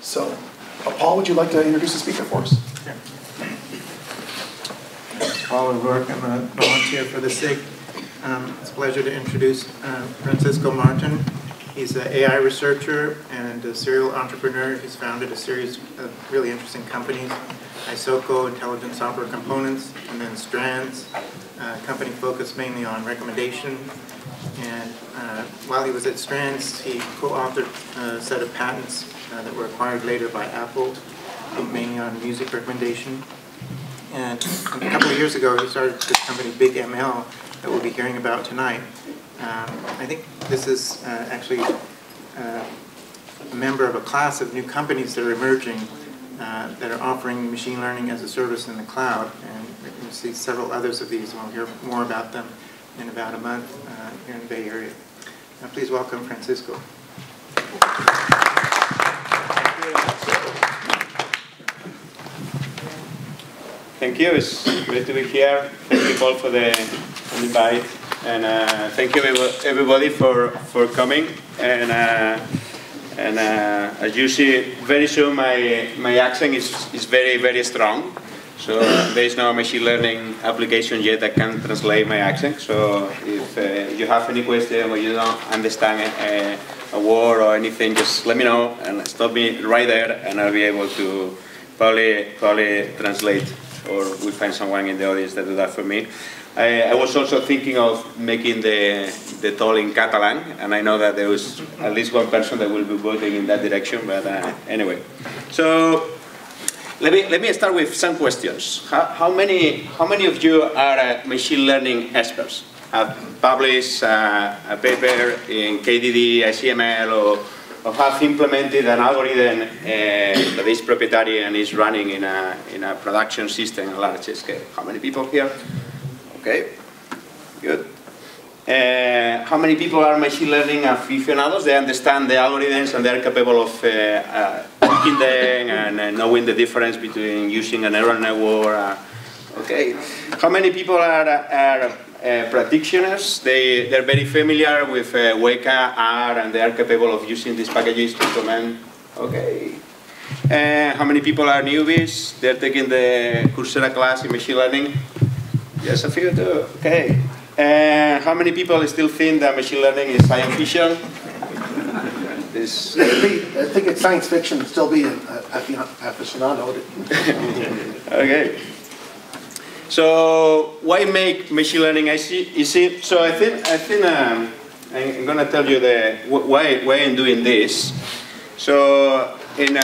So, Paul, would you like to introduce the speaker for us? Yeah. Paul O'Rourke, I'm a volunteer for the SIG. It's a pleasure to introduce Francisco Martin. He's an AI researcher and a serial entrepreneur. He's founded a series of really interesting companies, Isoko, Intelligent Software Components, and then Strands, a company focused mainly on recommendation. And while he was at Strands, he co-authored a set of patents that were acquired later by Apple, mainly on music recommendation. And a couple of years ago, he started this company, Big ML, that we'll be hearing about tonight. I think this is actually a member of a class of new companies that are emerging that are offering machine learning as a service in the cloud. And we'll see several others of these, and we'll hear more about them in about a month here in the Bay Area. Now, please welcome Francisco. Thank you. It's great to be here. Thank you, Paul, for the invite, and thank you everybody for coming. And as you see, very soon my accent is very strong. So there is no machine learning application yet that can translate my accent. So if you have any question or you don't understand a word or anything, just let me know and stop me right there, and I'll be able to probably translate, or we find someone in the audience that do that for me. I was also thinking of making the talk in Catalan, and I know that there was at least one person that will be voting in that direction, but anyway. So let me start with some questions. How many of you are machine learning experts? Have published a paper in KDD, ICML, or have implemented an algorithm that is proprietary and is running in a production system on a large scale? How many people here? Okay, good. How many people are machine learning aficionados? They understand the algorithms and they are capable of picking them and knowing the difference between using a neural network. Okay. How many people are practitioners? They're very familiar with Weka, R, and they are capable of using these packages to implement. Okay. How many people are newbies? They're taking the Coursera class in machine learning. Yes, a few too. Okay. How many people still think that machine learning is science fiction? I think it's science fiction to still be an aficionado. Okay. So why make machine learning easy? So I think I'm going to tell you why I'm doing this. So in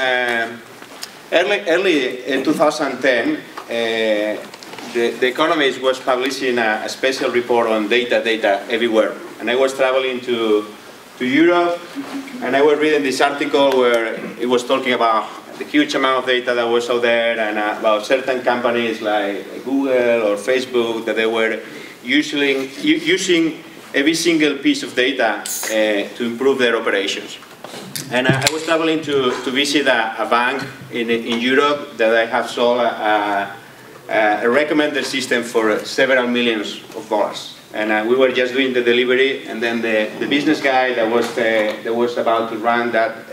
early 2010, the Economist was publishing a special report on data everywhere, and I was traveling to Europe, and I was reading this article where it was talking about the huge amount of data that was out there, and about certain companies like Google or Facebook that they were using every single piece of data to improve their operations. And I was traveling to visit a bank in Europe that I have sold a recommender system for several millions of dollars. And we were just doing the delivery, and then the business guy that was about to run that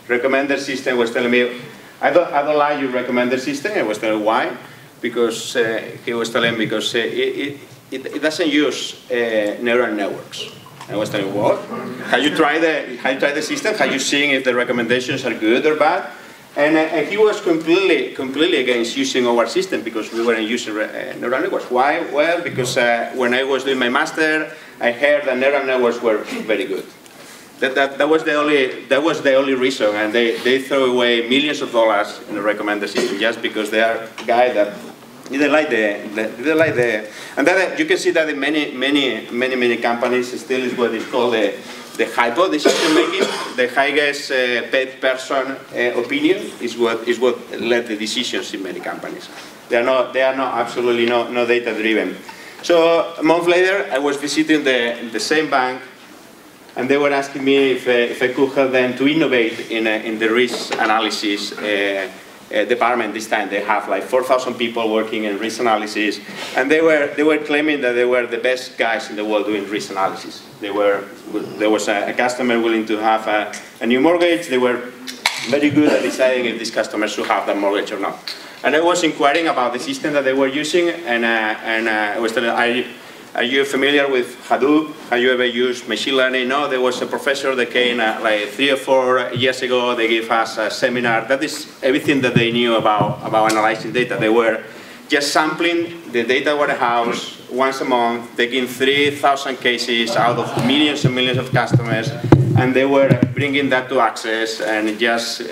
recommender system was telling me, I don't like your recommender system. I was telling why, because he was telling because it doesn't use neural networks. I was telling what? Have you tried the system? Have you seen if the recommendations are good or bad? And he was completely against using our system because we weren't using neural networks. Why? Well, because when I was doing my master, I heard that neural networks were very good. That was the only reason, and they throw away millions of dollars in the recommender system just because they are a guy that didn't like the. And then you can see that in many companies still is what is called the hypo decision making. The highest paid person opinion is what led the decisions in many companies. They are not absolutely no data driven. So a month later, I was visiting the same bank, and they were asking me if I could help them to innovate in the risk analysis department. This time they have like 4,000 people working in risk analysis, and they were claiming that they were the best guys in the world doing risk analysis. There was a customer willing to have a new mortgage. They were very good at deciding if these customers should have that mortgage or not. And I was inquiring about the system that they were using, and I was telling, are you familiar with Hadoop? Have you ever used machine learning? No, there was a professor that came like 3 or 4 years ago. They gave us a seminar. That is everything that they knew about analyzing data. They were just sampling the data warehouse once a month, taking 3,000 cases out of millions and millions of customers, and they were bringing that to Access and just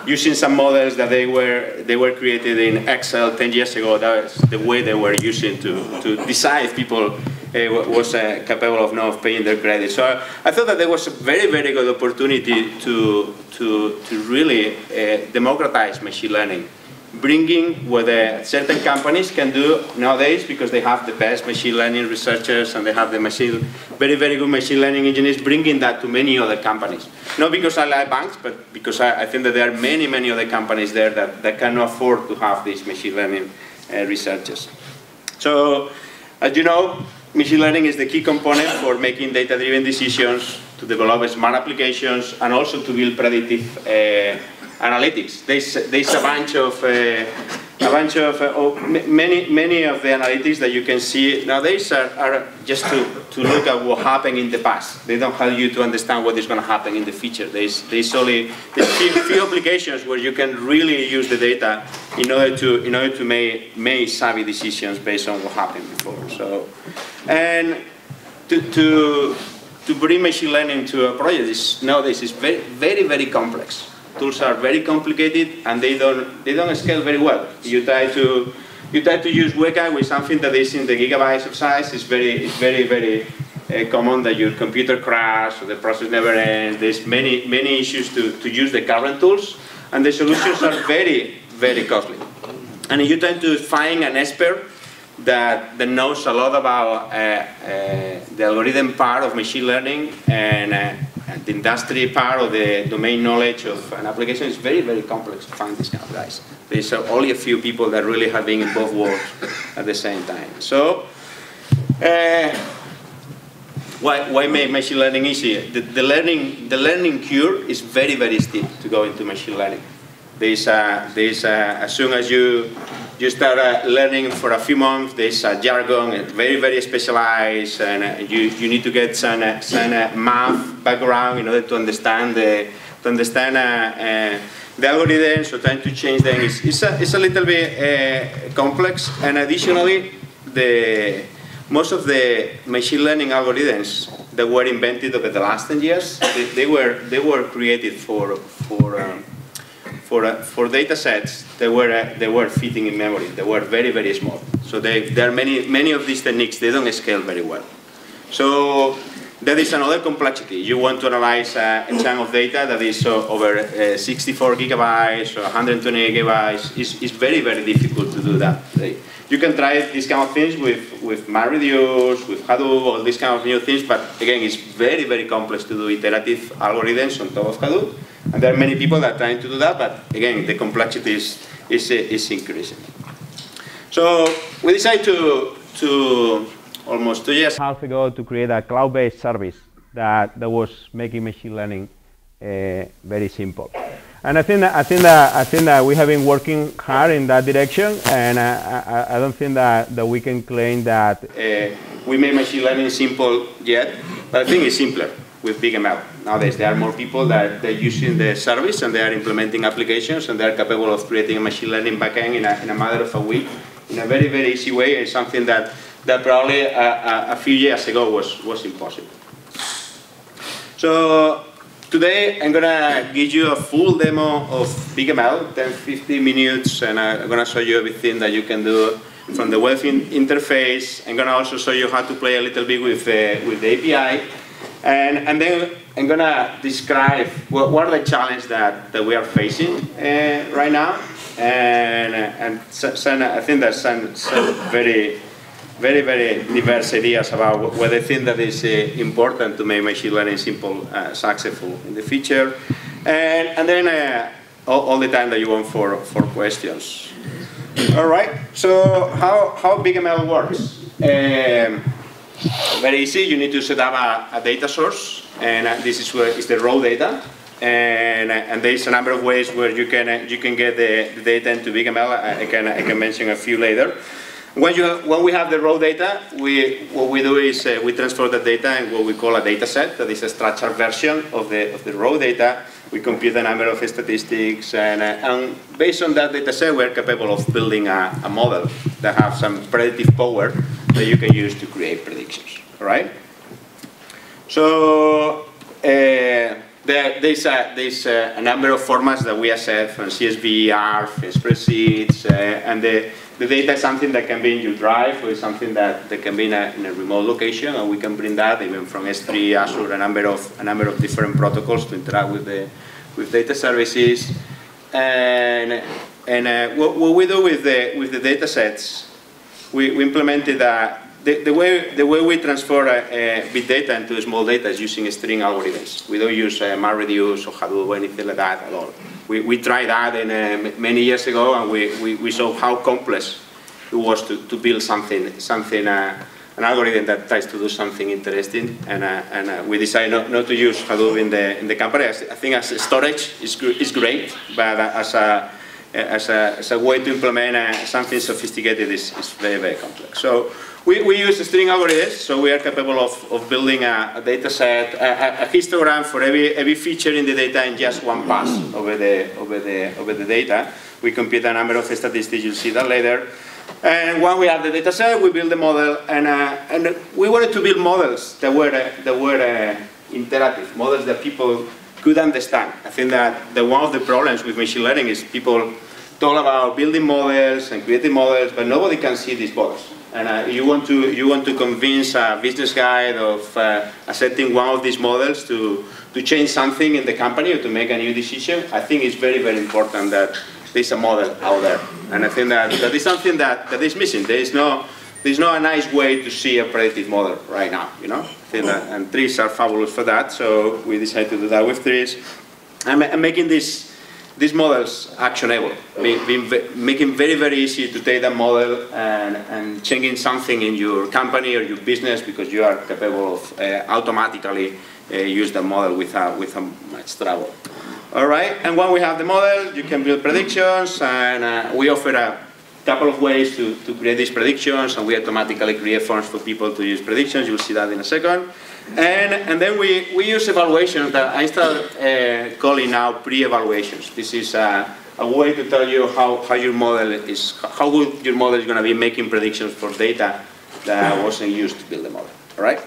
using some models that they were created in Excel 10 years ago. That was the way they were using to decide if people was capable of not paying their credit. So I thought that there was a very, very good opportunity to really democratize machine learning, bringing what certain companies can do nowadays, because they have the best machine learning researchers and they have the very, very good machine learning engineers, bringing that to many other companies. Not because I like banks, but because I think that there are many, many other companies there that can afford to have these machine learning researchers. So, as you know, machine learning is the key component for making data-driven decisions, to develop smart applications, and also to build predictive analytics. There's a bunch of many of the analytics that you can see nowadays are just to look at what happened in the past. They don't help you to understand what is going to happen in the future. There's few applications where you can really use the data in order to make savvy decisions based on what happened before. So, and to bring machine learning to a project nowadays is very, very, very complex. Tools are very complicated and they don't scale very well. You try to use Weka with something that is in the gigabytes of size. It's very, very common that your computer crashes or the process never ends. There's many issues to use the current tools, and the solutions are very, very costly. And you tend to find an expert that knows a lot about the algorithm part of machine learning, and the industry part of the domain knowledge of an application is very, very complex to find these kind of guys. There's only a few people that really have been in both worlds at the same time. So, why make machine learning easy? The learning curve is very, very steep to go into machine learning. As soon as you start learning for a few months, there's a jargon, very, very specialized, and you need to get some math background in order to understand the algorithms, so trying to change them it's a little bit complex. And additionally, most of the machine learning algorithms that were invented over the last 10 years, they were created for data sets that were fitting in memory. They were very, very small. So there are many of these techniques, they don't scale very well. So that is another complexity. You want to analyze a chunk of data that is over 64 gigabytes or 120 gigabytes. It's very, very difficult to do that. You can try these kind of things with MapReduce, with Hadoop, all these kind of new things, but again, it's very, very complex to do iterative algorithms on top of Hadoop. And there are many people that are trying to do that, but again, the complexity is increasing. So we decided to almost 2 years and a half ago to create a cloud-based service that was making machine learning very simple. And I think that we have been working hard in that direction, and I don't think that we can claim that we made machine learning simple yet, but I think it's simpler with BigML. Nowadays, there are more people that they're using the service and they are implementing applications and they are capable of creating a machine learning backend in a matter of a week in a very, very easy way. It's something that probably a few years ago was impossible. So today, I'm going to give you a full demo of BigML, 10-15 minutes, and I'm going to show you everything that you can do from the web interface. I'm going to also show you how to play a little bit with the API. And then I'm going to describe what are the challenges that we are facing right now. And I think there's some very, very, very diverse ideas about what I think that is important to make machine learning simple, successful in the future. And then all the time that you want for questions. All right, so how BigML works? Very easy. You need to set up a data source, and this is the raw data. and there's a number of ways where you can get the data into BigML. I can mention a few later. When we have the raw data, what we do is we transfer the data in what we call a data set. That is a structured version of the raw data. We compute a number of statistics, and based on that data set, we're capable of building a model that has some predictive power that you can use to create predictions. All right? So there's a number of formats that we accept, from CSV, ARF, spreadsheets, and the data is something that can be in your drive, or something that can be in a remote location, and we can bring that even from S3, Azure, a number of different protocols to interact with data services. And what we do with the data sets, we implemented the way we transfer big data into small data is using string algorithms. We don't use MapReduce or Hadoop or anything like that at all. We tried that many years ago, and we saw how complex it was to build an algorithm that tries to do something interesting, and we decided not to use Hadoop in the company. I think as storage is great, but as a way to implement something sophisticated is very, very complex. So we use string algorithms, so we are capable of building a data set, a histogram for every feature in the data in just one pass over the data. We compute a number of statistics, you'll see that later. And when we have the data set, we build the model, and we wanted to build models that were interactive, models that people could understand. I think that one of the problems with machine learning is people talk about building models and creating models, but nobody can see these models. And you want to convince a business guy of accepting one of these models to change something in the company or to make a new decision. I think it's very, very important that there's a model out there. And I think that is something that is missing. There's no a nice way to see a predictive model right now, you know? I think that, and trees are fabulous for that, so we decided to do that with trees. And making these models actionable, making very, very easy to take that model and changing something in your company or your business, because you are capable of automatically use the model without much trouble. All right, and when we have the model, you can build predictions, and we offer a couple of ways to create these predictions, and we automatically create forms for people to use predictions. You'll see that in a second. And then we use evaluations that I start calling now pre-evaluations. This is a way to tell you how your model is, how good your model is going to be making predictions for data that wasn't used to build the model. All right.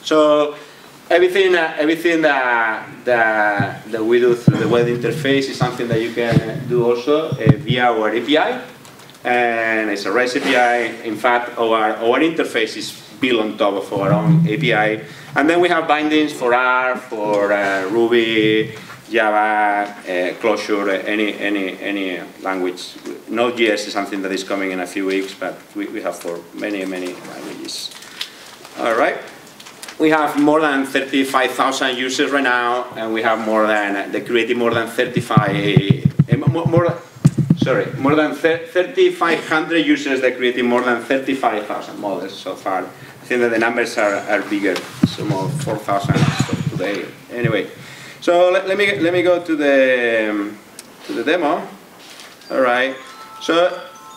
So everything that we do through the web interface is something that you can do also via our API, and it's a REST API. In fact, our interface is built on top of our own API. And then we have bindings for R, for Ruby, Java, Clojure, any language. Node.js is something that is coming in a few weeks, but we have for many languages. All right. We have more than 35,000 users right now, and we have more than 3,500 users that created more than 35,000 models so far. I think that the numbers are bigger, some of 4,000 today. Anyway, so let me go to the demo. All right. So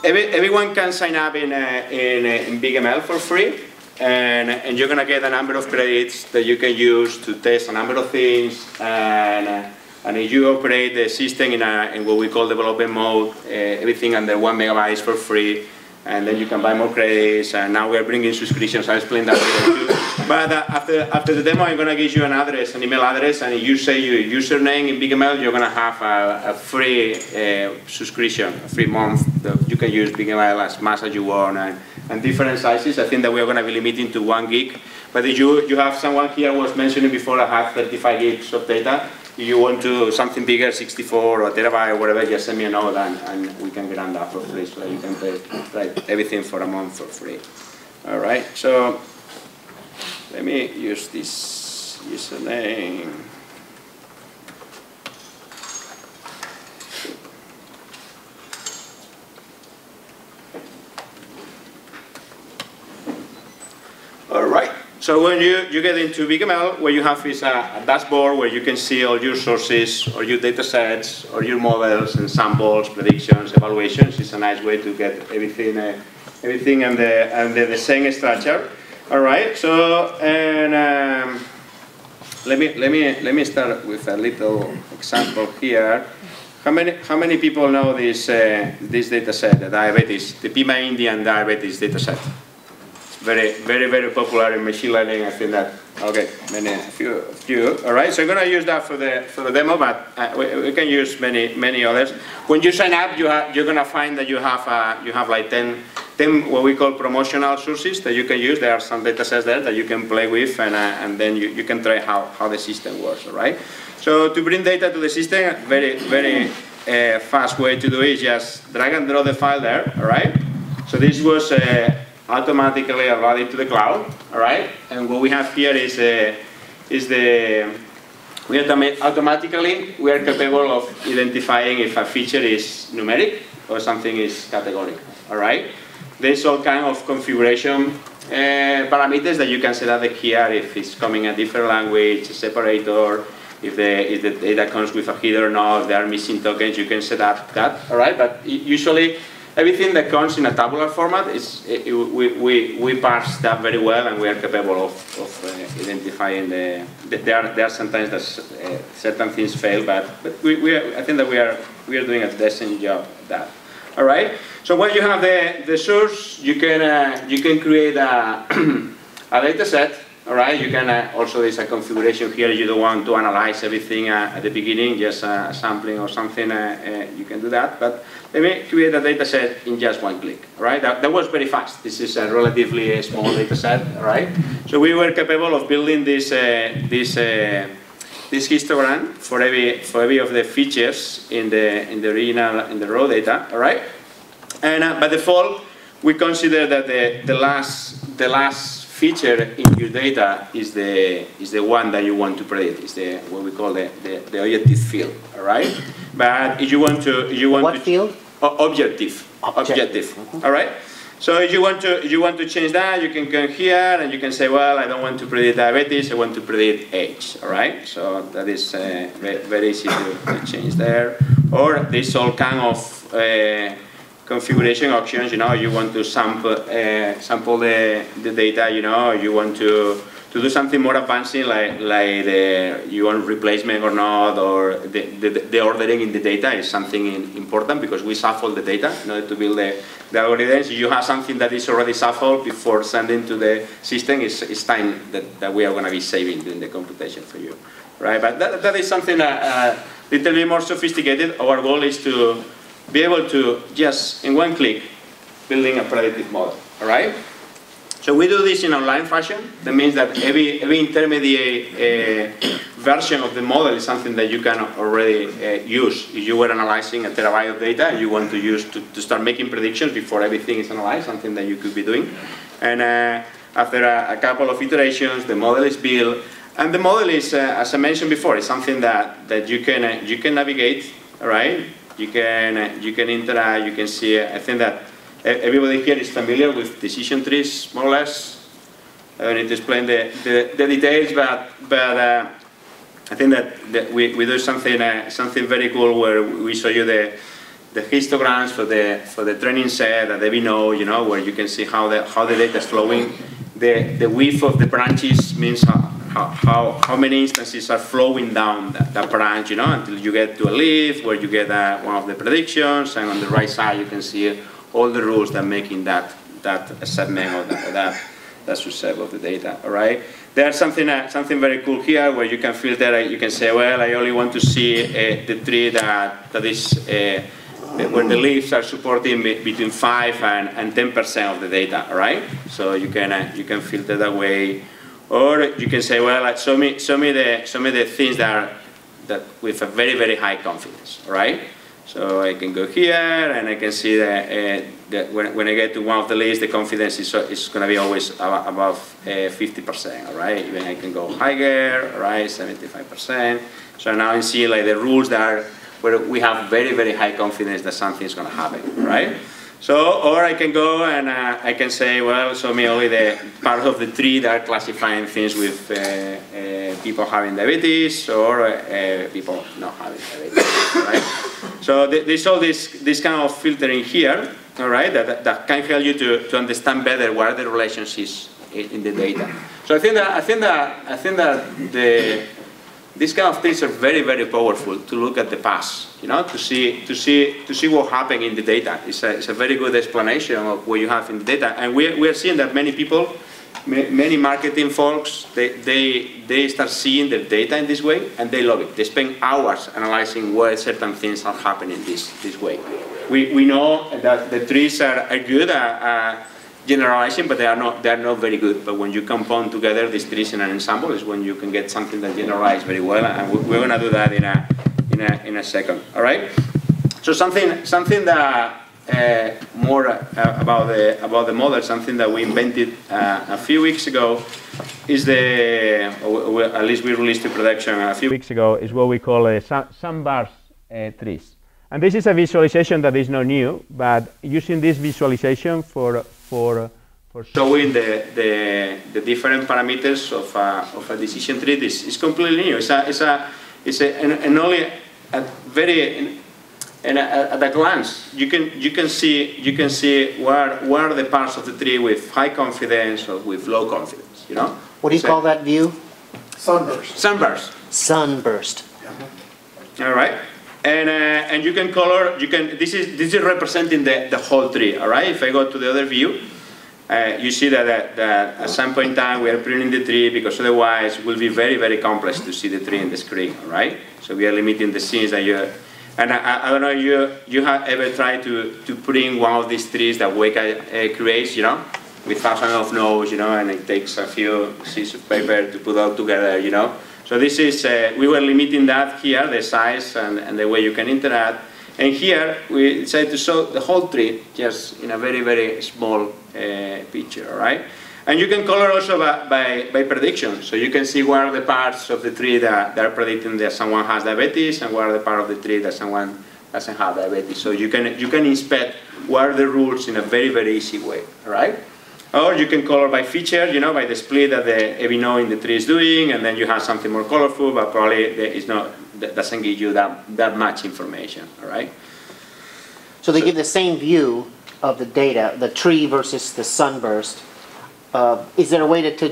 everyone can sign up in BigML for free, and you're gonna get a number of credits that you can use to test a number of things. And if you operate the system in what we call development mode, everything under 1 megabyte is for free, and then you can buy more credits. And now we're bringing subscriptions. I'll explain that later too. But after the demo, I'm going to give you an email address, and if you say your username in BigML, you're going to have a free subscription, a free month that you can use BigML as much as you want, and different sizes. I think that we're going to be limiting to 1 gig. But if you have someone here was mentioning before, I have 35 gigs of data. If you want to something bigger, 64 or a terabyte or whatever, just send me a note, and we can grant that for free, so that you can pay everything for a month for free. All right, so let me use this username. All right, So when you get into BigML, what you have is a dashboard where you can see all your sources, or your data sets, or your models and samples, predictions, evaluations. It's a nice way to get everything under the same structure. All right. So and let me start with a little example here. How many people know this data set, the diabetes, the Pima Indian diabetes data set? Very popular in machine learning. I think that okay, a few. All right, so I'm gonna use that for the demo, but we can use many others. When you sign up, you're gonna find that you have like 10 what we call promotional sources that you can use. There are some data sets there that you can play with, and then you can try how the system works. All right. So to bring data to the system, very fast way to do it is just drag and drop the file there. All right. So this was automatically uploaded to the cloud, all right? And what we have here is automatically we are capable of identifying if a feature is numeric or something is categorical, all right? There's all kind of configuration parameters that you can set up here if it's coming a different language, a separator, if the data comes with a header or not, if there are missing tokens, you can set up that, all right? But usually, everything that comes in a tabular format is we parse that very well, and we are capable of identifying there are sometimes that certain things fail, but I think that we are doing a decent job of that. All right. So when you have the source, you can create a data set. All right. You can also there's a configuration here. You don't want to analyze everything at the beginning, just a sampling or something. You can do that, but let me create a data set in just one click. All right. That was very fast. This is a relatively small data set. All right. So we were capable of building this histogram for every of the features in the raw data. All right. And by default, we consider that the last feature in your data is the one that you want to predict. Is the what we call the objective field. All right. But if you want to what field? Objective. Mm-hmm. All right. So if you want to change that, you can come here and you can say, well, I don't want to predict diabetes. I want to predict age. All right. So that is very easy to change there. Or there's all kind of configuration options. You know, you want to sample the data. You know, you want to do something more advancing, like you want replacement or not, or the ordering in the data is something important because we shuffle the data in order to build the algorithms. If you have something that is already shuffled before sending to the system, it's time that we are going to be saving during the computation for you, right? But that is something a little bit more sophisticated. Our goal is to be able to just in one click building a predictive model, all right? So we do this in online fashion. That means that every intermediate version of the model is something that you can already use. If you were analyzing a terabyte of data and you want to use to start making predictions before everything is analyzed, something that you could be doing. And after a couple of iterations, the model is built. And the model is, as I mentioned before, is something that you can navigate, all right? You can interact, you can see. I think that everybody here is familiar with decision trees, more or less. I don't need to explain the details, but I think that we do something very cool where we show you the histograms for the training set that we know, you know, where you can see how the data is flowing. The width of the branches means how many instances are flowing down that branch, you know, until you get to a leaf where you get one of the predictions, and on the right side you can see all the rules that making that segment or that subset of the data. All right. There's something very cool here where you can filter. You can say, well, I only want to see the tree that is where the leaves are supporting between 5 and 10% of the data. All right. So you can filter that way, or you can say, well, show me the things that with a very high confidence. All right. So I can go here and I can see that when I get to one of the lists, the confidence is going to be always above 50%, all right? Even I can go higher, all right, 75%. So now you see like the rules that are where we have very high confidence that something is going to happen, right? So, or I can go and I can say, well, show me only the part of the tree that are classifying things with people having diabetes or people not having diabetes, right? So there's all this kind of filtering here, all right, that can help you to understand better what are the relationships in the data. So I think that these kind of things are very, very powerful to look at the past, you know, to see what happened in the data. It's a very good explanation of what you have in the data. And we are seeing that many people, many marketing folks, they start seeing the data in this way and they love it. They spend hours analyzing why certain things are happening this way. We know that the trees are good generalizing, but they are not very good. But when you compound together these trees in an ensemble is when you can get something that generalizes very well, and we're going to do that in a second. All right. So something that more about the model, something that we invented a few weeks ago is or at least we released to production a few weeks ago, is what we call sunburst trees. And this is a visualization that is not new, but using this visualization for showing the different parameters of a decision tree is completely new. And only at a glance you can see where are the parts of the tree with high confidence or with low confidence. You know. What do you call that view? Sunburst. Sunburst. Sunburst. Yeah. All right. And you can color. This is representing the whole tree. All right. If I go to the other view, you see that at some point in time we are pruning the tree because otherwise it will be very, very complex to see the tree in the screen. All right. So we are limiting the scenes that you. And I don't know, you have ever tried to print one of these trees that Weka creates, you know, with thousands of nodes, you know, and it takes a few sheets of paper to put all together, you know. So this is, we were limiting that here, the size and the way you can interact. And here we decided to show the whole tree just in a very, very small picture, all right? And you can color also by prediction. So you can see what are the parts of the tree that are predicting that someone has diabetes and what are the part of the tree that someone doesn't have diabetes. So you can inspect what are the rules in a very, very easy way, all right? Or you can color by feature, you know, by the split that every node in the tree is doing, and then you have something more colorful, but probably that doesn't give you that much information, all right? So they give the same view of the data, the tree versus the sunburst. Is there a way to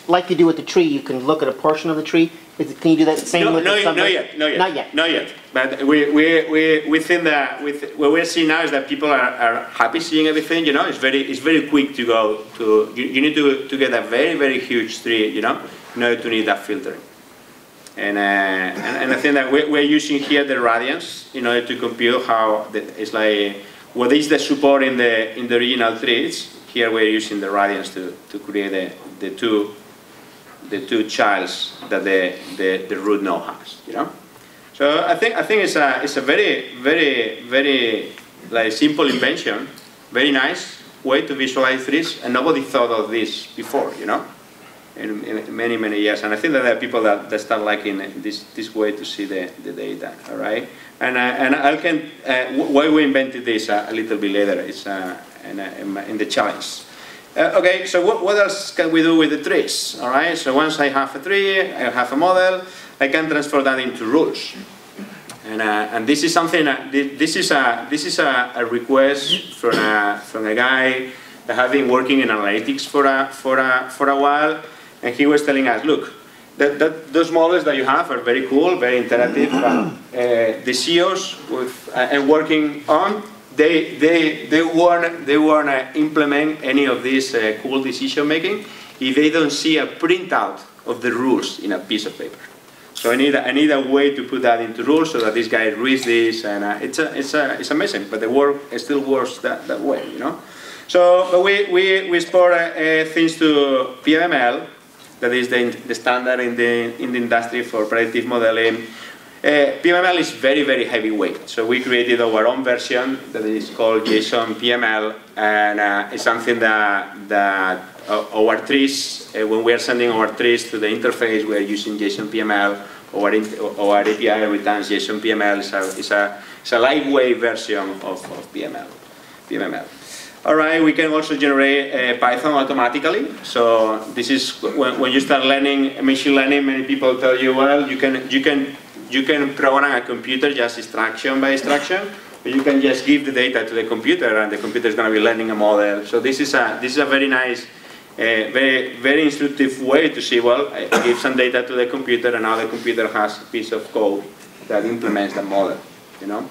like you do with the tree, you can look at a portion of the tree? Can you do that same with the sunburst? Not yet. But we think that what we're seeing now is that people are happy seeing everything. You know, it's very quick to go to. You need to get a very, very huge tree, you know, in order to need that filtering. And I think that we're using here the radiance in order to compute how it's like what is the support in the original trees. Here we're using the radiance to create the two childs that the root node has, you know. So I think it's a very, very, very like simple invention, very nice way to visualize trees, and nobody thought of this before, you know, in many years. And I think that there are people that start liking this way to see the data, all right. And I can why we invented this a little bit later. It's in the challenge. Okay, so what else can we do with the trees? All right, so once I have a tree, I have a model, I can transfer that into rules. And this is something. This is a request from a guy that has been working in analytics for a while, and he was telling us, look, those models that you have are very cool, very interactive. The CEOs and working on. They won't implement any of this cool decision making if they don't see a printout of the rules in a piece of paper. So I need a way to put that into rules so that this guy reads this, and it's amazing. But the work still works that way, you know. So but we export things to PMML, that is the standard in the industry for predictive modeling. PMML is very, very heavyweight, so we created our own version that is called JSON PML, and it's something that our trees, when we are sending our trees to the interface, we are using JSON PML. Our API returns JSON PML. It's a lightweight version of PML. PMML. All right, we can also generate Python automatically. So this is when you start learning machine learning, many people tell you, well, you can program a computer just instruction by instruction, but you can just give the data to the computer, and the computer is going to be learning a model. So this is a very nice, very instructive way to see. Well, I give some data to the computer, and now the computer has a piece of code that implements the model. You know.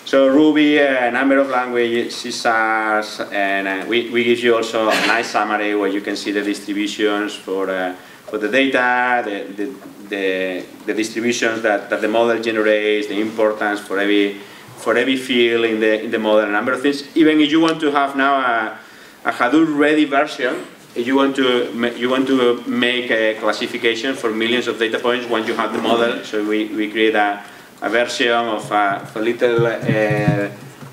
So Ruby, a number of languages, CSARs, and we give you also a nice summary where you can see the distributions for the data, the distributions that the model generates, the importance for every field in the model, a number of things. Even if you want to have now a Hadoop ready version, if you want to make a classification for millions of data points once you have the model, so we create a version of a little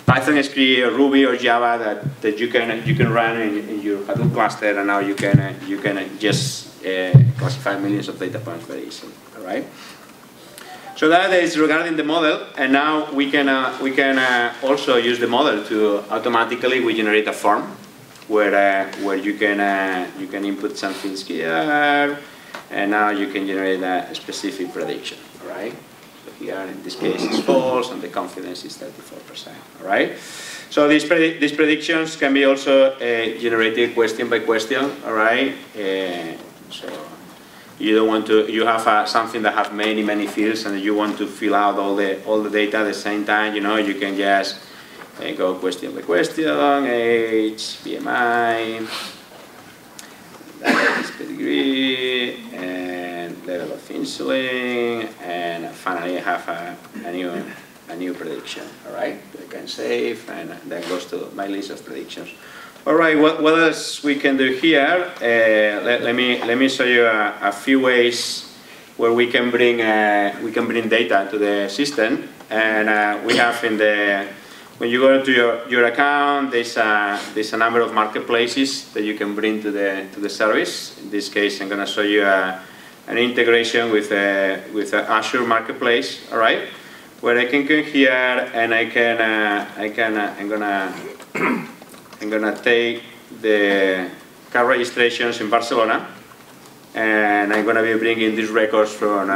Python script or Ruby or Java that you can run in your Hadoop cluster, and now you can just classify millions of data points very easily. All right. So that is regarding the model, and now we can also use the model to automatically generate a form where you can input some things here, and now you can generate a specific prediction. All right. Here, in this case, it's false, and the confidence is 34%. All right. So these predictions can be also generated question by question. All right. So you don't want to. You have something that have many fields, and you want to fill out all the data at the same time. You know, you can just go question by question, age, BMI, diabetes pedigree, and level of insulin, and finally I have a new prediction. All right, I can save, and that goes to my list of predictions. All right, what else we can do here? Let me show you a few ways where we can bring data to the system, and we have when you go into your account, there's a number of marketplaces that you can bring to the service. In this case, I'm going to show you an integration with Azure Marketplace. All right, where I can come here and I'm gonna take the car registrations in Barcelona, and I'm gonna be bringing these records from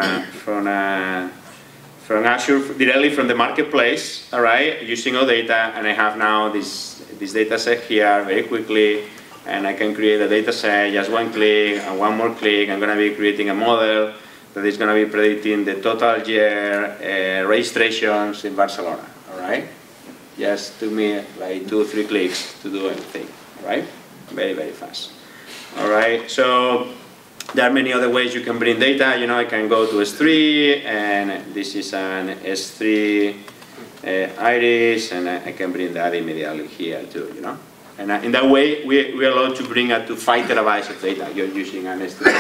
Azure directly from the marketplace, all right, using all data, and I have now this data set here very quickly, and I can create a data set, just one click, and one more click. I'm going to be creating a model that is going to be predicting the total year registrations in Barcelona, all right? Just took me like 2 or 3 clicks to do everything, all right? Very fast. All right, so there are many other ways you can bring data. You know, I can go to S3, and this is an S3 iris, and I can bring that immediately here too, you know. And in that way, we are allowed to bring up to 5 terabytes of data. You're using an S3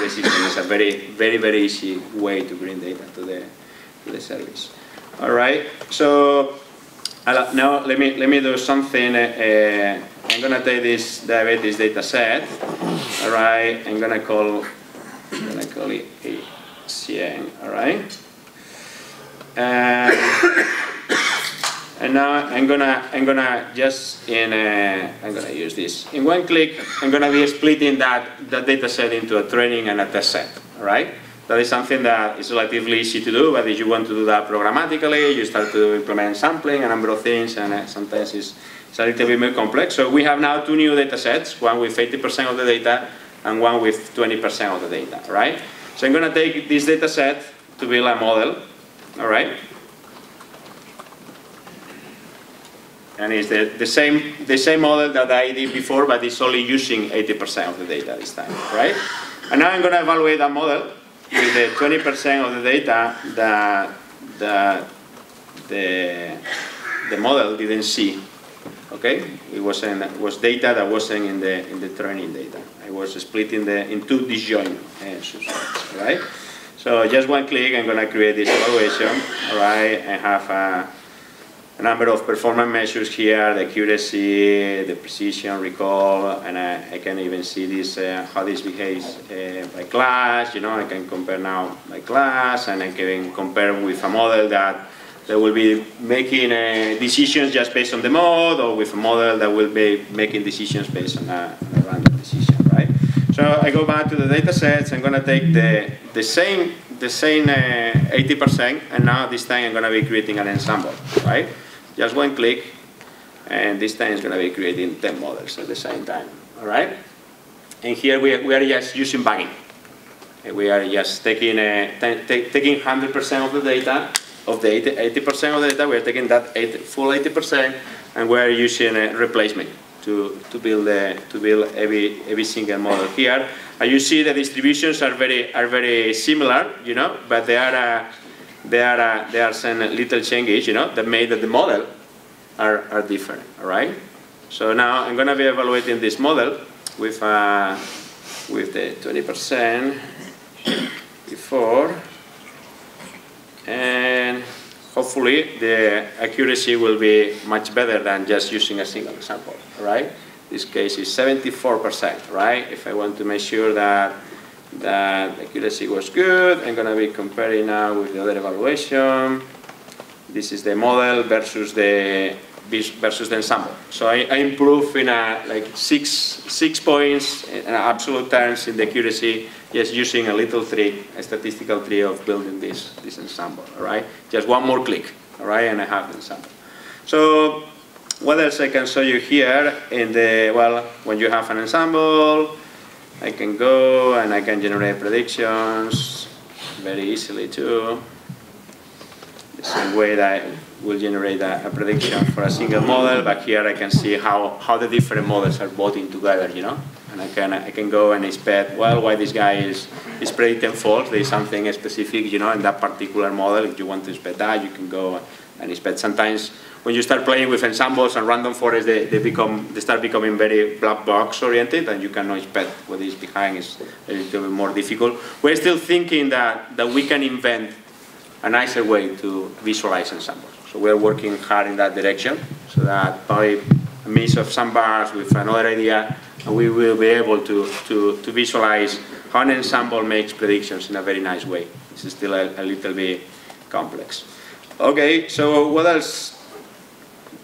system. It's a very easy way to bring data to the service. All right, so now let me do something. I'm gonna take this diabetes data set. All right, I'm gonna call it ACN. All right, and now I'm gonna just I'm gonna use this in one click. I'm gonna be splitting that data set into a training and a test set. All right. That is something that is relatively easy to do, but if you want to do that programmatically, you start to implement sampling, a number of things, and sometimes it's a little bit more complex. So we have now 2 new data sets, one with 80% of the data and one with 20% of the data, right? So I'm going to take this data set to build a model, all right? And it's the same model that I did before, but it's only using 80% of the data this time, right? And now I'm going to evaluate that model with the 20% of the data that the model didn't see. Okay, it was data that wasn't in the training data. I was splitting into disjoint subsets, right? So just one click, I'm going to create this evaluation. All right, I have a number of performance measures here: the accuracy, the precision, recall, and I can even see this how this behaves by class. You know, I can compare now by class, and I can compare with a model that that will be making decisions just based on the mode, or with a model that will be making decisions based on a random decision, right? So I go back to the data sets. I'm going to take the same 80%, and now this time I'm going to be creating an ensemble, right? Just one click, and this time it's going to be creating 10 models at the same time, all right? And here we are just using bagging. We are just taking 100% of the data, of the 80% of the data, we are taking that full 80%, and we are using a replacement to build every single model here. And you see the distributions are very similar, you know, but there are some little changes, you know, that made that the model are different. All right. So now I'm going to be evaluating this model with the 20% before, and hopefully the accuracy will be much better than just using a single example, right? This case is 74%, right? If I want to make sure that accuracy was good, I'm going to be comparing now with the other evaluation. This is the model versus the ensemble. So I improve in like six points in absolute terms in the accuracy, just using a little trick, a statistical trick of building this ensemble, all right? Just one more click, all right, and I have the ensemble. So what else I can show you here in the, well, when you have an ensemble, I can go and I can generate predictions very easily too. The same way that I will generate a prediction for a single model, but here I can see how the different models are voting together, you know? And I can go and expect, well, why this guy is predicting false. There is something specific, you know, in that particular model. If you want to expect that, you can go and expect. Sometimes when you start playing with ensembles and random forests, they start becoming very black box oriented, and you cannot expect what is behind. Is a little bit more difficult. We're still thinking that we can invent a nicer way to visualize ensembles. So we're working hard in that direction, so that by a mix of some bars with another idea, we will be able to visualize how an ensemble makes predictions in a very nice way. This is still a little bit complex. Okay, so what else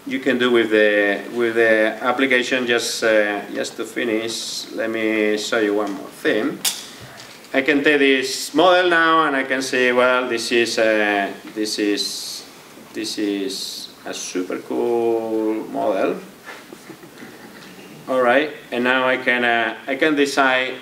you can do with the application? Just to finish, let me show you one more thing. I can take this model now, and I can say, well, this is a super cool model. All right, and now I can decide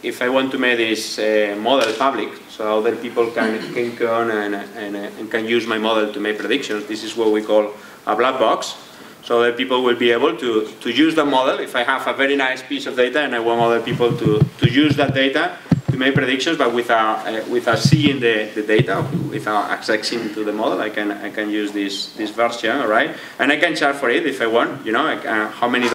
if I want to make this model public, so other people can come and can use my model to make predictions. This is what we call a black box. So that people will be able to use the model. If I have a very nice piece of data and I want other people to use that data to make predictions, but without seeing the data, without accessing to the model, I can use this version, all right? And I can charge for it if I want, you know, how many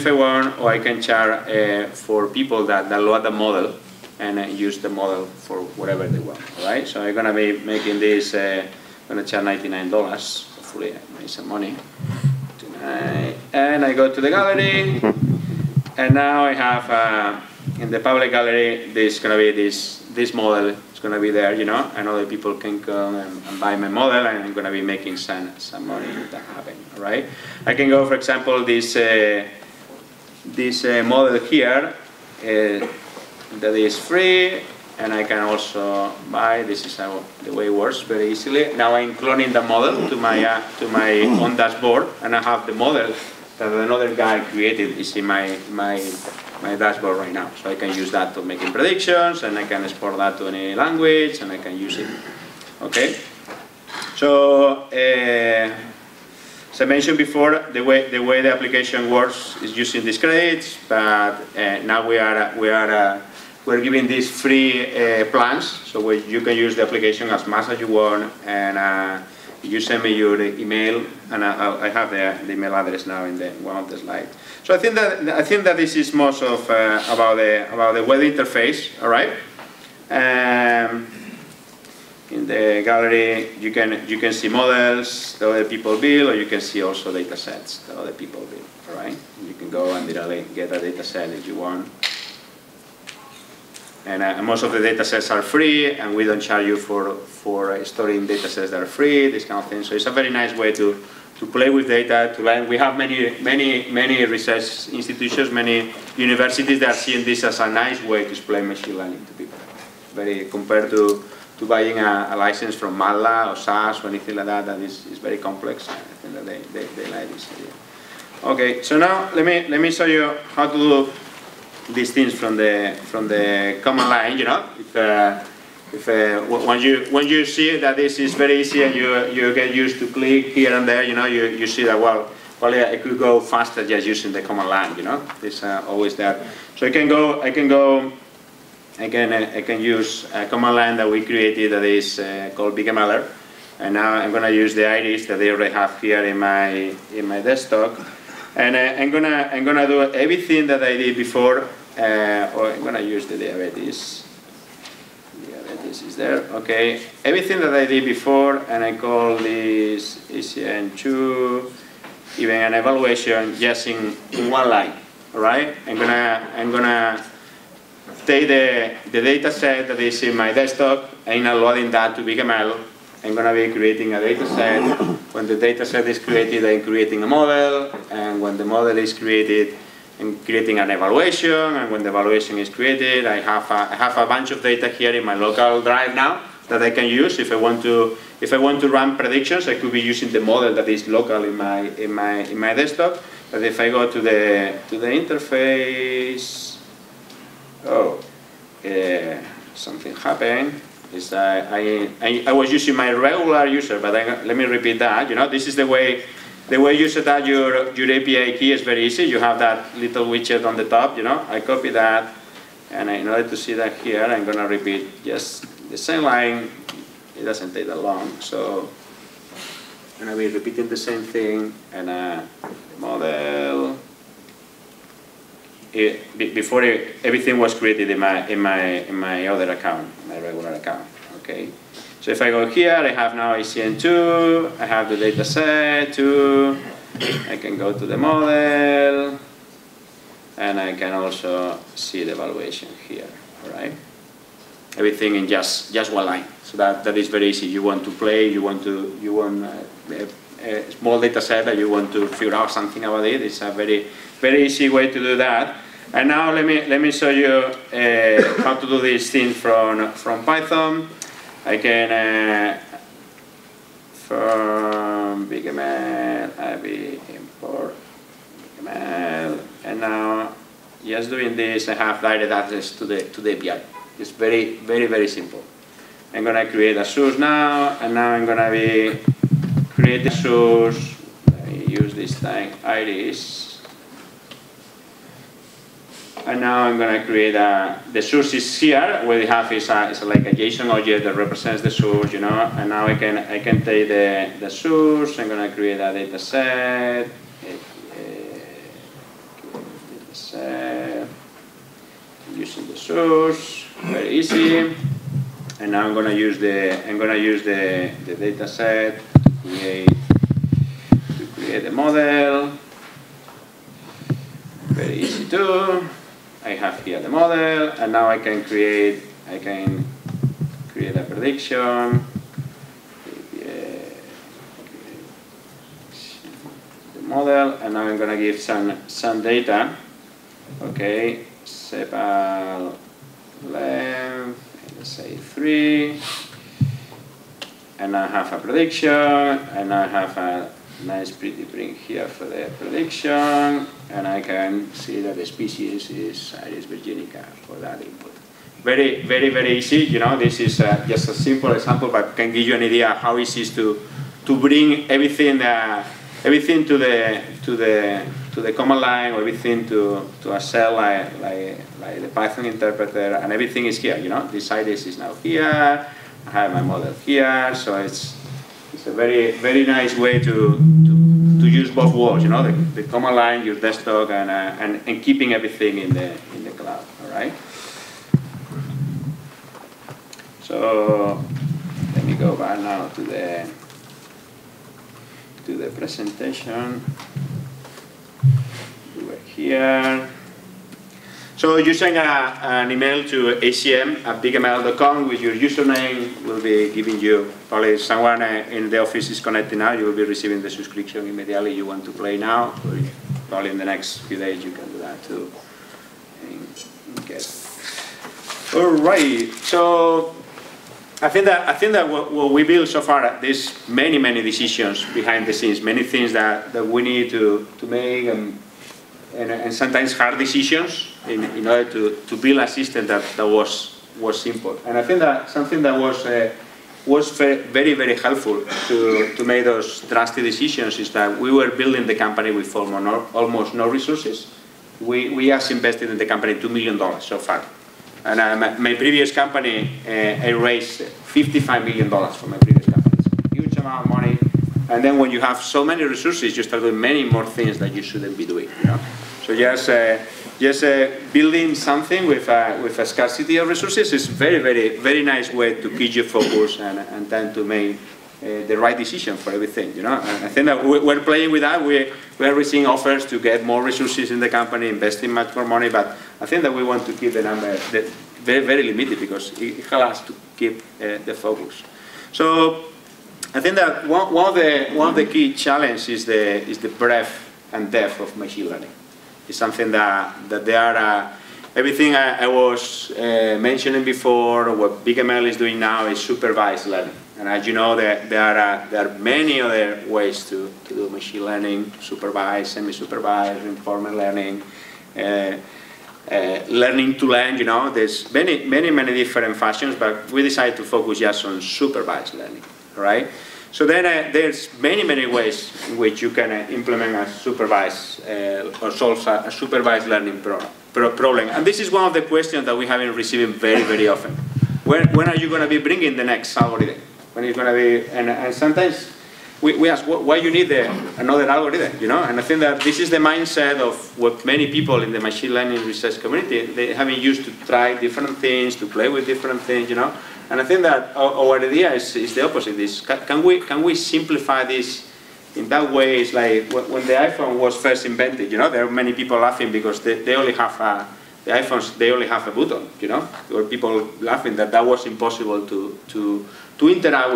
if I want, or I can charge for people that download the model and use the model for whatever they want, all right? So I'm gonna be making this, I'm gonna charge $99, hopefully I make some money. And I go to the gallery, and now I have in the public gallery, there's going to be this model. It's going to be there, you know, and other people can come and buy my model, and I'm going to be making some money that happen. All right. I can go, for example, this model here that is free. And I can also buy. This is how the way it works very easily. Now I'm cloning the model to my own dashboard, and I have the model that another guy created is in my dashboard right now. So I can use that to making predictions, and I can export that to any language, and I can use it. Okay. So as I mentioned before, the way the application works is using these credits, but now we're giving these free plans, so you can use the application as much as you want, and you send me your email, and I have the email address now in one of the slides. So I think that this is most of about the web interface. All right. In the gallery, you can see models that other people build, or you can see also data sets that other people build. All right. You can go and directly get a data set if you want. And most of the data sets are free, and we don't charge you for storing data sets that are free, this kind of thing. So it's a very nice way to play with data, to learn. We have many research institutions, many universities that are seeing this as a nice way to explain machine learning to people. Very compared to buying a license from MATLAB or SAS or anything like that, that is very complex. I think that they like this idea. Okay, so now let me show you how to do these things from the command line. You know, when you see that this is very easy and you get used to click here and there, you know, you see that well, probably I could go faster just using the command line. You know, it's always there. So I can use a command line that we created that is called BigMLer, and now I'm going to use the iris that they already have here in my desktop, and I'm gonna do everything that I did before. Or I'm going to use the diabetes. Diabetes is there. Okay, everything that I did before, and I call this ECN2, even an evaluation, just in one line. All right, I'm gonna take the data set that is in my desktop and loading that to BigML. I'm going to be creating a data set. When the data set is created, I'm creating a model, and when the model is created, I'm creating an evaluation, and when the evaluation is created, I have a bunch of data here in my local drive now that I can use if I want to run predictions. I could be using the model that is local in my desktop. But if I go to the interface, something happened. Is I was using my regular user, but let me repeat that. You know, this is the way you set up your API key is very easy. You have that little widget on the top. You know, I copy that, and in order to see that here, I'm going to repeat just the same line. It doesn't take that long, so I'm going to be repeating the same thing, and the model. Before everything was created in my other account, my regular account. Okay, so if I go here, I have now ECN2. I have the data set 2. I can go to the model, and I can also see the evaluation here. All right, everything in just one line. So that is very easy. You want to play. You want a small data set that you want to figure out something about it. It's a very easy way to do that. And now let me show you how to do these things from Python. I can from BigML, I will import BigML, and now just doing this, I have direct access to the API. It's very simple. I'm gonna create a source now, and now I'm gonna be creating a source. Let me use this time iris. And now I'm going to create the source is here. What we have is like a JSON object that represents the source, you know. And now I can take the source. I'm going to create a data set. Using the source, very easy. And now I'm going to use the data set to create the model. Very easy too. I have here the model, and now I can create a prediction. The model, and now I'm going to give some data. Okay, sepal length, let's say 3, and I have a prediction, and I have a nice pretty print here for the prediction, and I can see that the species is Iris virginica for that input. Very easy. You know, this is just a simple example, but can give you an idea how easy it is to bring everything to the command line, or everything to a cell like the Python interpreter, and everything is here. You know, this Iris is now here. I have my model here, so it's a very nice way to use both worlds, you know, the command line, your desktop, and keeping everything in the cloud. All right. So let me go back now to the presentation. Do it here. So you send an email to acm@bigml.com with your username. We'll be giving you, probably someone in the office is connected now, you will be receiving the subscription immediately. You want to play now, or probably in the next few days you can do that too. Okay. All right, so I think that what we built so far, there's many decisions behind the scenes, many things that we need to make, and sometimes hard decisions in order to build a system that was simple. And I think that something that was very helpful to make those drastic decisions is that we were building the company with almost no resources. We just invested in the company $2 million so far. And my previous company, I raised $55 million for my previous company. It's a huge amount of money. And then when you have so many resources, you start doing many more things that you shouldn't be doing. You know? So just building something with a scarcity of resources is very nice way to keep you focused and tend to make the right decision for everything. You know, and I think that we're playing with that. We are receiving offers to get more resources in the company, investing much more money, but I think that we want to keep the number very limited because it helps us to keep the focus. So I think that one of the key challenges is the breadth and depth of machine learning. It's something that there are everything I was mentioning before. What BigML is doing now is supervised learning, and as you know, there are many other ways to do machine learning: supervised, semi-supervised, reinforcement learning, learning to learn. You know, there's many different fashions, but we decided to focus just on supervised learning. Right? So then there's many ways in which you can implement a supervised or solve a supervised learning problem. And this is one of the questions that we have been receiving very often. When are you going to be bringing the next algorithm? When is going to be? And sometimes we ask why you need another algorithm, you know? And I think that this is the mindset of what many people in the machine learning research community, they have been used to try different things, to play with different things, you know? And I think that our idea is the opposite. Can we simplify this in that way? It's like when the iPhone was first invented, you know, there are many people laughing because they only have the iPhones, they only have a button, you know. There were people laughing that was impossible to interact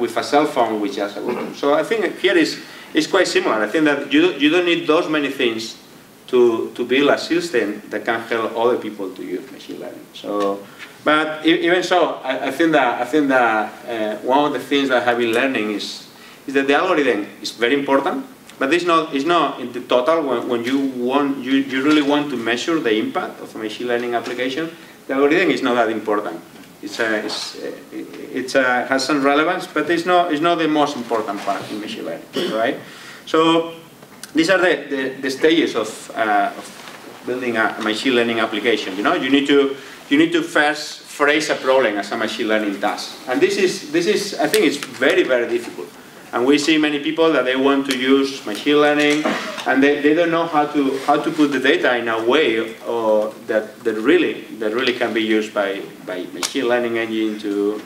with a cell phone which has a button. So I think here is quite similar. I think that you don't need those many things to build a system that can help other people to use machine learning. So. But even so, I think that one of the things that I have been learning is that the algorithm is very important, but it's not in the total. When you really want to measure the impact of a machine learning application, the algorithm is not that important. It has some relevance, but it's not the most important part in machine learning, right? So these are the stages of building a machine learning application. You know, you need to first phrase a problem as a machine learning task. And this is I think it's very difficult. And we see many people that they want to use machine learning and they don't know how to put the data in a way that really can be used by machine learning engine to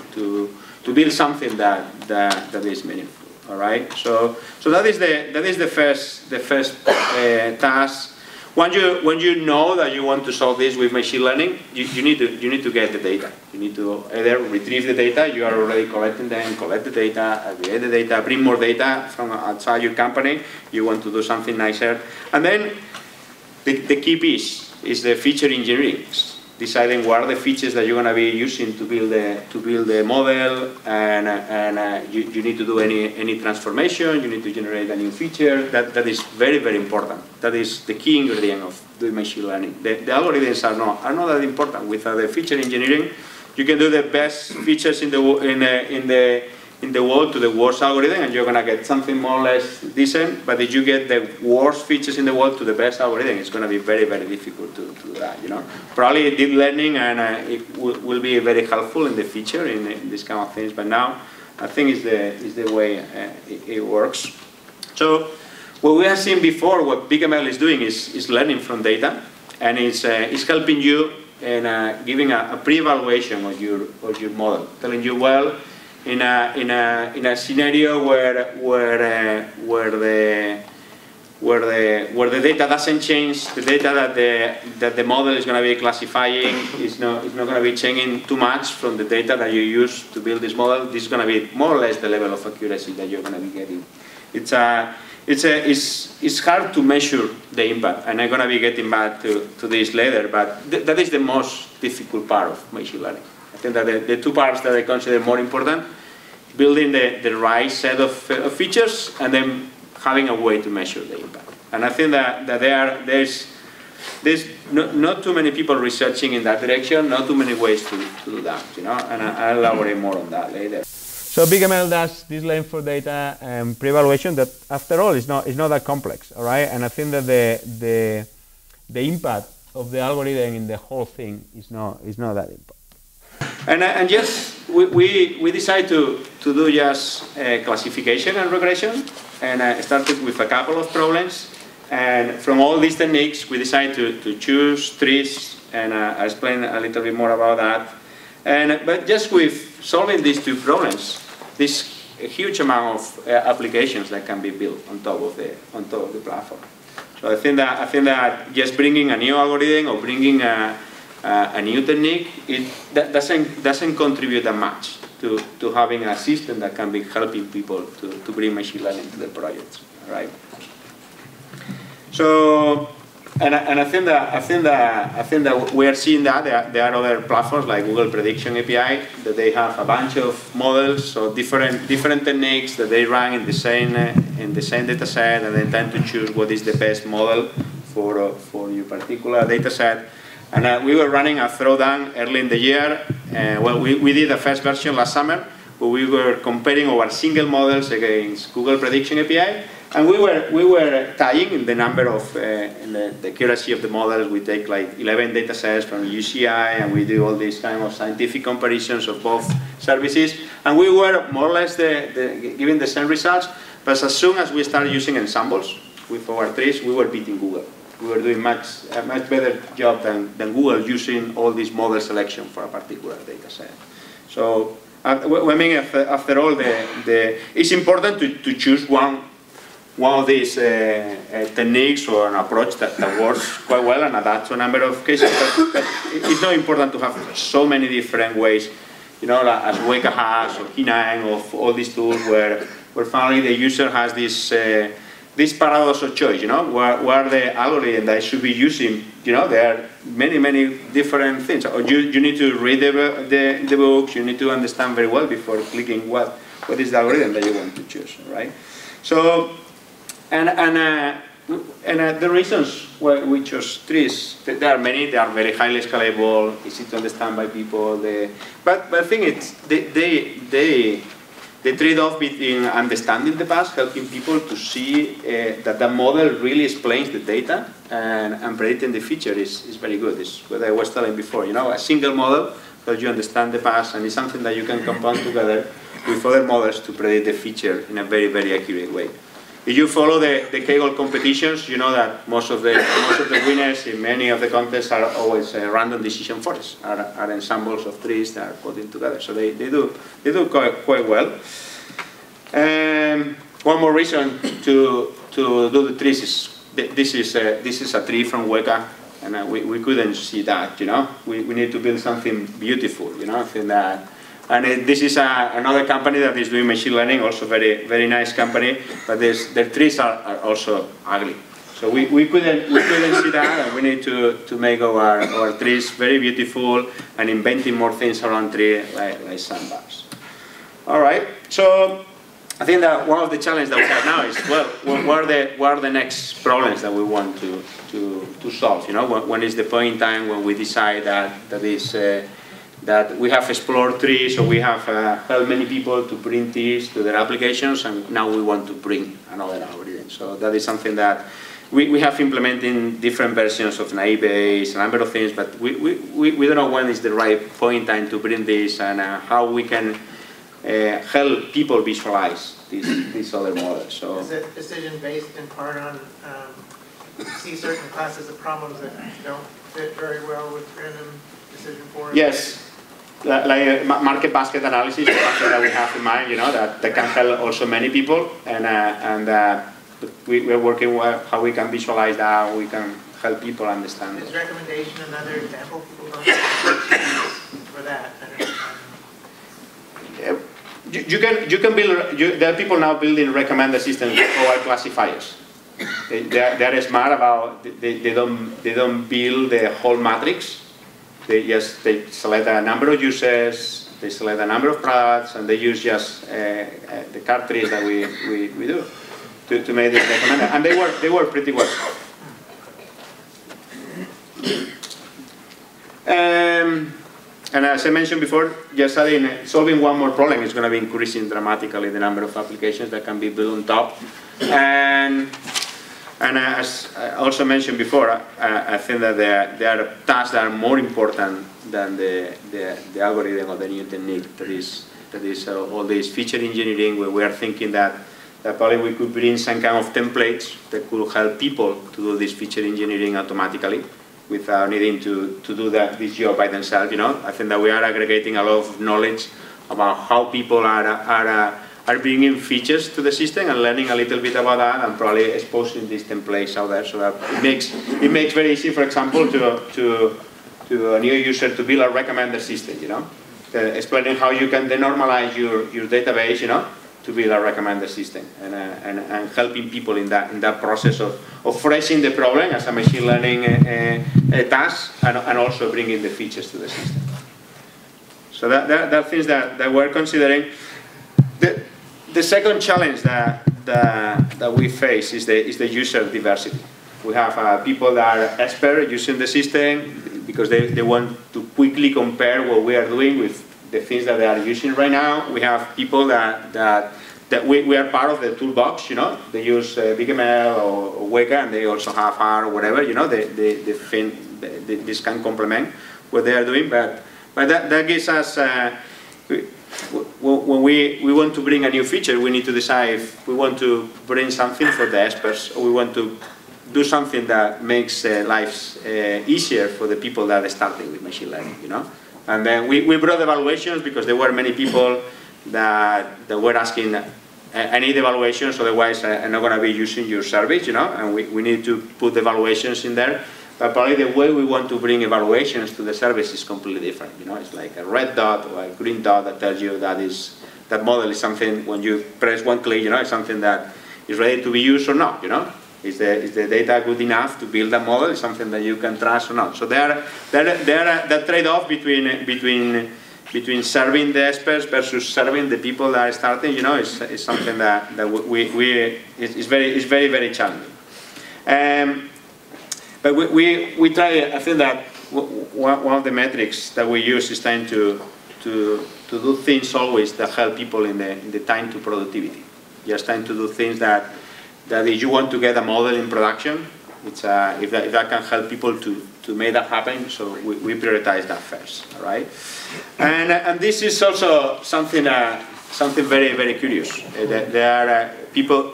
build something that is meaningful. All right. So that is the first task. When you know that you want to solve this with machine learning, you need to get the data. You need to either retrieve the data, you are already collecting them, collect the data, aggregate the data, bring more data from outside your company. You want to do something nicer. And then the key piece is the feature engineering. Deciding what are the features that you're going to be using to build the model, and you need to do any transformation. You need to generate a new feature. That is very important. That is the key ingredient of doing machine learning. The algorithms are not that important. With the feature engineering, you can do the best features in the world to the worst algorithm, and you're going to get something more or less decent. But if you get the worst features in the world to the best algorithm, it's going to be very difficult to do that. You know, probably deep learning and it will be very helpful in the future in this kind of things. But now, I think is the way it works. So, what we have seen before, what BigML is doing is learning from data, and it's helping you and giving a pre-evaluation of your model, telling you, well, in a scenario where where the data doesn't change, the data that the model is going to be classifying is not going to be changing too much from the data that you use to build this model. This is going to be more or less the level of accuracy that you're going to be getting. It's hard to measure the impact, and I'm going to be getting back to this later, but that is the most difficult part of machine learning. I think that the two parts that I consider more important, building the right set of features, and then having a way to measure the impact. And I think that there's not too many people researching in that direction, not too many ways to do that, you know, and I'll elaborate more on that later. So BigML does this lane for data pre-evaluation that, after all, is not that complex, all right? And I think that the impact of the algorithm in the whole thing is not that important. And yes, we decided to do just classification and regression, and started with a couple of problems. And from all these techniques, we decided to choose trees, and I'll explain a little bit more about that. But just with solving these two problems, there's a huge amount of applications that can be built on top of the platform. So I think that just bringing a new algorithm or bringing a new technique, that doesn't contribute that much to having a system that can be helping people to bring machine learning to their projects, right? So, and I think that we are seeing that there are other platforms like Google Prediction API that they have a bunch of models or different techniques that they run in the same data set, and they tend to choose what is the best model for your particular data set. And we were running a throwdown early in the year. Well, we did the first version last summer, where we were comparing our single models against Google Prediction API, and we were tying in the number of in the accuracy of the models. We take like 11 data sets from UCI, and we do all these kind of scientific comparisons of both services, and we were more or less giving the same results. But as soon as we started using ensembles with our trees, we were beating Google. We were doing a much better job than Google using all this model selection for a particular data set. So, I mean, after all, it's important to choose one of these techniques or an approach that works quite well and adapt to a number of cases. But it's not important to have so many different ways, you know, as Weka has or Key9 or all these tools where finally the user has this paradox of choice, you know, where the algorithm that I should be using, you know, there are many different things. Or you need to read the books, you need to understand very well before clicking what is the algorithm that you want to choose, right? So, and the reasons why we chose trees, there are many. They are very highly scalable, easy to understand by people. But I think it's the trade-off between understanding the past, helping people to see that the model really explains the data, and predicting the future is very good. It's what I was telling before. You know, a single model helps you understand the past, and it's something that you can compound together with other models to predict the future in a very accurate way. If you follow the Kaggle competitions, you know that most of the winners in many of the contests are always random decision forests, are ensembles of trees that are put in together. So they do quite well. One more reason to do the trees is this is a tree from Weka, and we couldn't see that. You know, we need to build something beautiful. You know, I think that. And this is another company that is doing machine learning, also very nice company, but their trees are also ugly. So we couldn't see that, and we need to make our trees very beautiful and inventing more things around trees like sandbars. All right, so I think that one of the challenges that we have now is, well, what are the next problems that we want to solve? You know, when is the point in time when we decide that we have explored trees, or we have helped many people to bring trees to their applications, and now we want to bring another algorithm. So that is something that we have implementing different versions of naive-Bayes, a number of things, but we don't know when is the right point in time to bring this, and how we can help people visualize these other models. So is it decision based in part on see certain classes of problems that don't fit very well with random decision forest? Yes. Like market basket analysis is something that we have in mind, you know, that can help also many people, and But we're working with how we can visualize that, how we can help people understand it. Is recommendation another example? People don't have for that. You can build. There are people now building recommender systems or classifiers. They are smart about. They don't build the whole matrix. They select a number of users. They select a number of products, and they use just the cartridge that we do to make this recommender. And they work pretty well. And as I mentioned before, just solving one more problem is going to be increasing dramatically the number of applications that can be built on top. And as I also mentioned before, I think that there are tasks that are more important than the algorithm or the new technique. That is all this feature engineering, where we are thinking that probably we could bring some kind of templates that could help people to do this feature engineering automatically, without needing to do this job by themselves. You know, I think that we are aggregating a lot of knowledge about how people are bringing features to the system and learning a little bit about that, and probably exposing these templates out there, so that it makes very easy, for example, to a new user to build a recommender system. You know, explaining how you can denormalize your database. You know, to build a recommender system, and helping people in that process of phrasing the problem as a machine learning task, and also bringing the features to the system. So that are things that we're considering. The second challenge that we face is the user diversity. We have people that are expert using the system because they want to quickly compare what we are doing with the things that they are using right now. We have people that we are part of the toolbox, you know. They use BigML or Weka, and they also have R or whatever, you know. This can complement what they are doing, but that gives us, when we want to bring a new feature, we need to decide if we want to bring something for the experts, or we want to do something that makes lives easier for the people that are starting with machine learning, you know. And then we brought evaluations because there were many people that were asking, I need evaluations, otherwise I'm not going to be using your service, you know, and we need to put evaluations in there. But probably the way we want to bring evaluations to the service is completely different, you know. It's like a red dot or a green dot that tells you that model is something, when you press one click, you know, it's something that is ready to be used or not, you know. Is the data good enough to build a model? Is something that you can trust or not? So that trade-off between serving the experts versus serving the people that are starting, you know, is something that is very, very challenging. But we try. I think that one of the metrics that we use is trying to do things always that help people in the time to productivity. Just trying to do things that if you want to get a model in production, if that can help people to make that happen, so we prioritize that first, all right? And this is also something very, very curious. There are people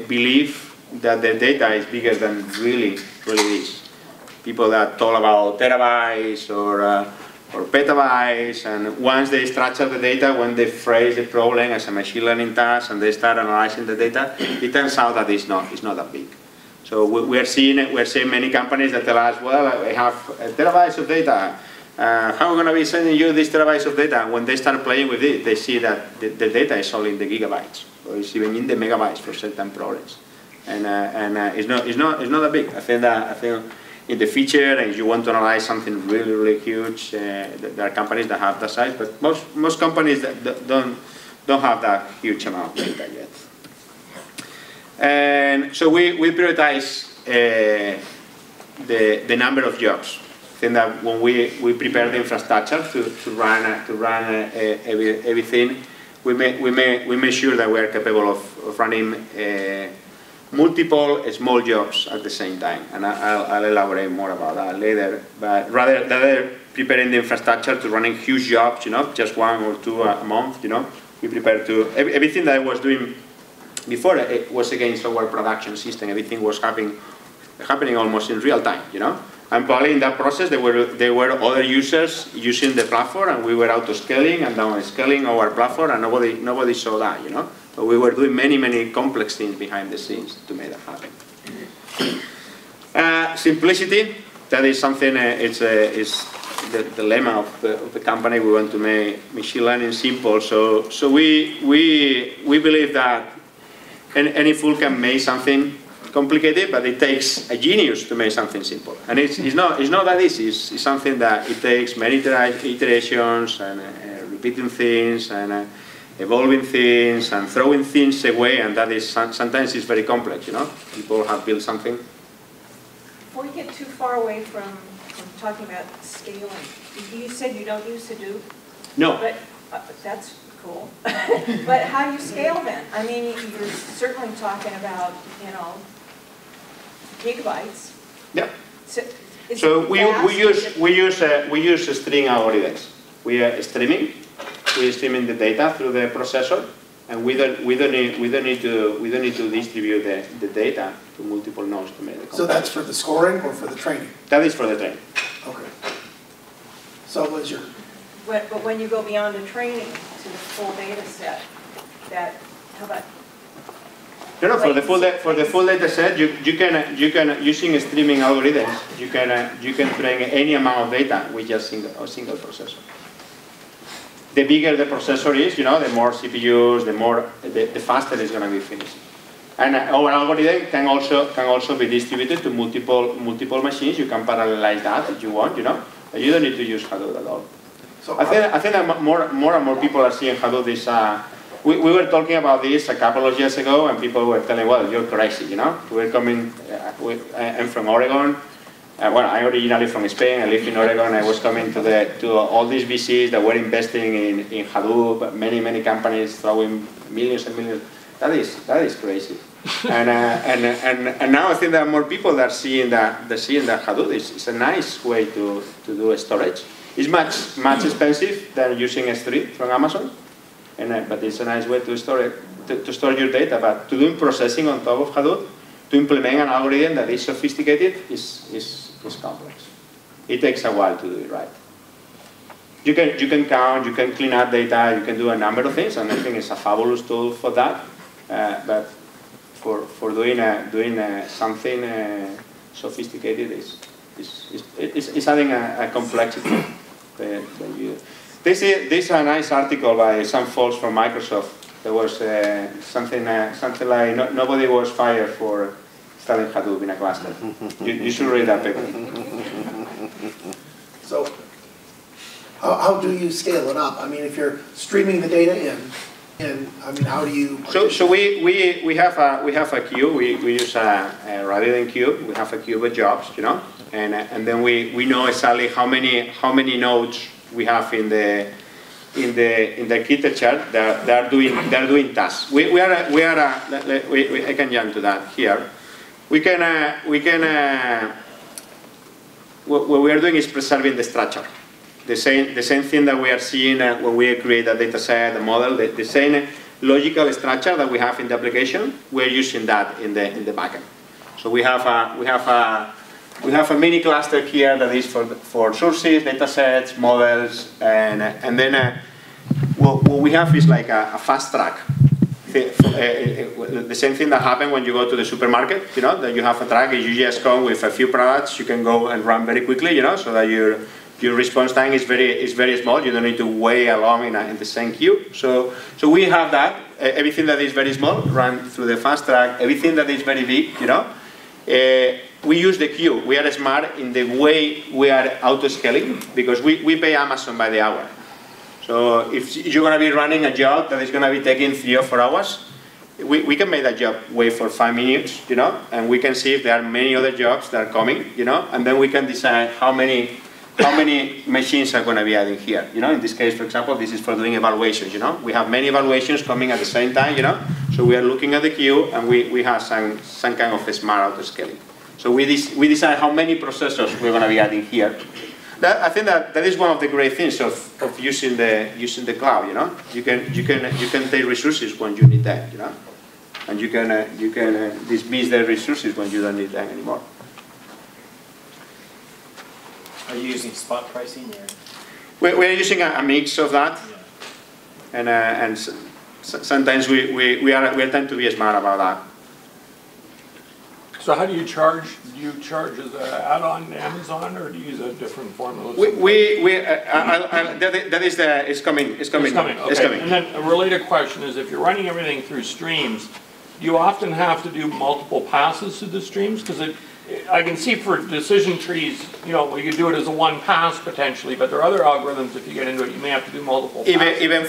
believe that the data is bigger than really is. People that talk about terabytes or petabytes, and once they structure the data, when they phrase the problem as a machine learning task and they start analyzing the data, it turns out that it's not that big. So we're seeing many companies that tell us, well, I have terabytes of data. How am I going to be sending you these terabytes of data? And when they start playing with it, they see that the data is all in the gigabytes, or it's even in the megabytes for certain problems. And it's not that big. I think in the feature, and if you want to analyze something really, really huge, there are companies that have that size, but most companies that don't have that huge amount of data yet. And so we prioritize the number of jobs. I think that when we prepare the infrastructure to run everything, we make sure that we are capable of running multiple small jobs at the same time, and I'll elaborate more about that later. But rather than preparing the infrastructure to running huge jobs, you know, just one or two a month, you know, we prepare to everything that I was doing before. It was against our production system. Everything was happening almost in real time, you know. And probably in that process, there were other users using the platform, and we were auto-scaling and down-scaling our platform, and nobody saw that, you know. But we were doing many complex things behind the scenes to make that happen. Simplicity, that is something, it's the lemma of the company. We want to make machine learning simple. So we believe that any fool can make something complicated, but it takes a genius to make something simple. And it's not that easy. It's something that it takes many iterations and repeating things and evolving things and throwing things away, and that is sometimes it's very complex. You know, people have built something. Before you get too far away from talking about scaling, you said you don't use Hadoop. No. But that's cool. But how do you scale then? I mean, you're certainly talking about, you know, gigabytes. Yeah. So we use string algorithms. We are streaming. We're streaming the data through the processor, and we don't need to distribute the data to multiple nodes to make the comparison. So that's for the scoring or for the training? That is for the training. Okay. So what's your... But when you go beyond the training to the full data set, how about? No, for the full data set, you can using streaming algorithms, you can train any amount of data with just a single processor. The bigger the processor is, you know, the more CPUs, the faster it's going to be finished. And our algorithm can also be distributed to multiple machines. You can parallelize that if you want, you know. But you don't need to use Hadoop at all. So I think that more and more people are seeing Hadoop. This we were talking about this a couple of years ago, and people were telling, "Well, you're crazy," you know. We're coming. I'm from Oregon. Well, I'm originally from Spain. I lived in Oregon. I was coming to all these VCs that were investing in Hadoop. Many companies throwing millions and millions. That is crazy. and now I think there are more people that are seeing that Hadoop is a nice way to do storage. It's much expensive than using S3 from Amazon, but it's a nice way to store your data. But to do processing on top of Hadoop, to implement an algorithm that is sophisticated is complex. It takes a while to do it right. You can count, you can clean up data, you can do a number of things, and I think it's a fabulous tool for that. But for doing something sophisticated is adding a complexity. This is a nice article by some folks from Microsoft. There was something like nobody was fired for installing Hadoop in a cluster. You should read that paper. So how do you scale it up? I mean, if you're streaming the data in, I mean, how do you? So we have a queue. We use rather than queue, we have a queue of jobs, you know, and then we know exactly how many nodes we have in the architecture that they're doing tasks. I can jump to that here. What we are doing is preserving the structure. The same thing that we are seeing when we create a data set, the model, the same logical structure that we have in the application, we're using that in the backend. So we have a mini cluster here that is for sources, data sets, models, and then what we have is like a fast track. The same thing that happens when you go to the supermarket, you know, that you have a track, you just come with a few products, you can go and run very quickly, you know, so that your response time is very small. You don't need to wait along in the same queue. So we have that. Everything that is very small run through the fast track. Everything that is very big, you know, we use the queue. We are smart in the way we are auto-scaling because we pay Amazon by the hour. So if you're going to be running a job that is going to be taking 3 or 4 hours, we can make that job wait for 5 minutes, you know, and we can see if there are many other jobs that are coming, you know, and then we can decide how many machines are going to be adding here. You know, in this case, for example, this is for doing evaluations, you know. We have many evaluations coming at the same time, you know, so we are looking at the queue and we have some kind of a smart auto-scaling. So we decide how many processors we're going to be adding here. I think that is one of the great things of using the cloud. You know, you can take resources when you need them. You know, and you can dismiss the resources when you don't need them anymore. Are you using spot pricing? We're using a mix of that, and sometimes we tend to be smart about that. So how do you charge? Do you charge as an add-on to Amazon, or do you use a different formula? It's coming. It's coming. Okay. And then a related question is, if you're running everything through streams, do you often have to do multiple passes through the streams? Because I can see for decision trees, you know, we could do it as a one pass potentially, but there are other algorithms, if you get into it, you may have to do multiple passes. Even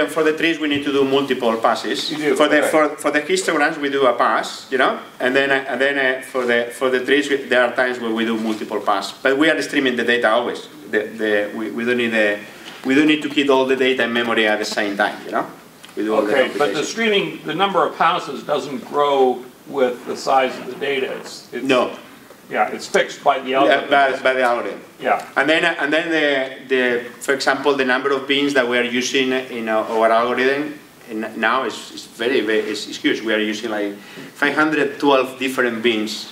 for the trees, we need to do multiple passes. You do? For the histograms, we do a pass, you know, and then for the trees, there are times where we do multiple passes. But we are streaming the data always. We don't need to keep all the data in memory at the same time, you know. We do all the okay, but the streaming, the number of passes doesn't grow with the size of the data. It's no. Yeah, it's fixed by the algorithm. By the algorithm. Yeah. And then for example, the number of beans that we are using in our algorithm now is huge. We are using like 512 different beans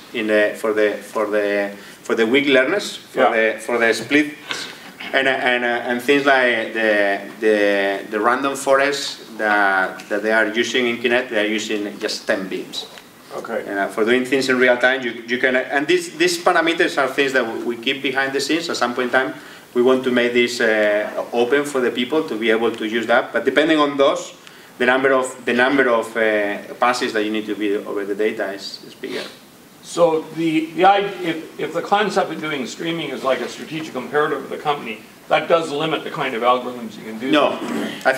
for the weak learners, for the splits, and things like the random forest that they are using in Kinect. They are using just 10 beans. Okay. And for doing things in real time, you can, and these parameters are things that we keep behind the scenes. At some point in time, we want to make this open for the people to be able to use that. But depending on those, the number of passes that you need to be over the data is bigger. So if the concept of doing streaming is like a strategic imperative of the company, that does limit the kind of algorithms you can do. No, I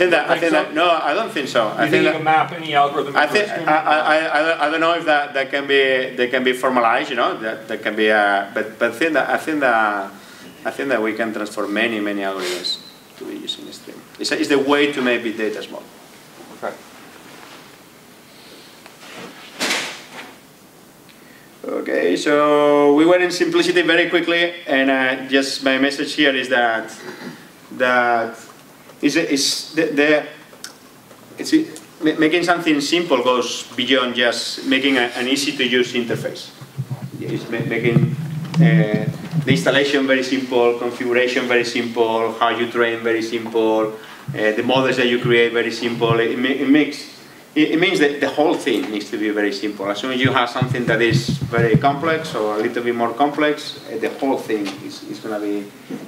don't think so. I think you can map any algorithm. I don't know if that can be formalized. You know, that can be. But I think that we can transform many algorithms to be using stream. It's the way to make big data small. Okay. Okay, so we went in simplicity very quickly, and just my message here is that making something simple goes beyond just making an easy-to-use interface. It's making the installation very simple, configuration very simple, how you train very simple, the models that you create very simple. It means that the whole thing needs to be very simple. As soon as you have something that is very complex or a little bit more complex, the whole thing is going to be,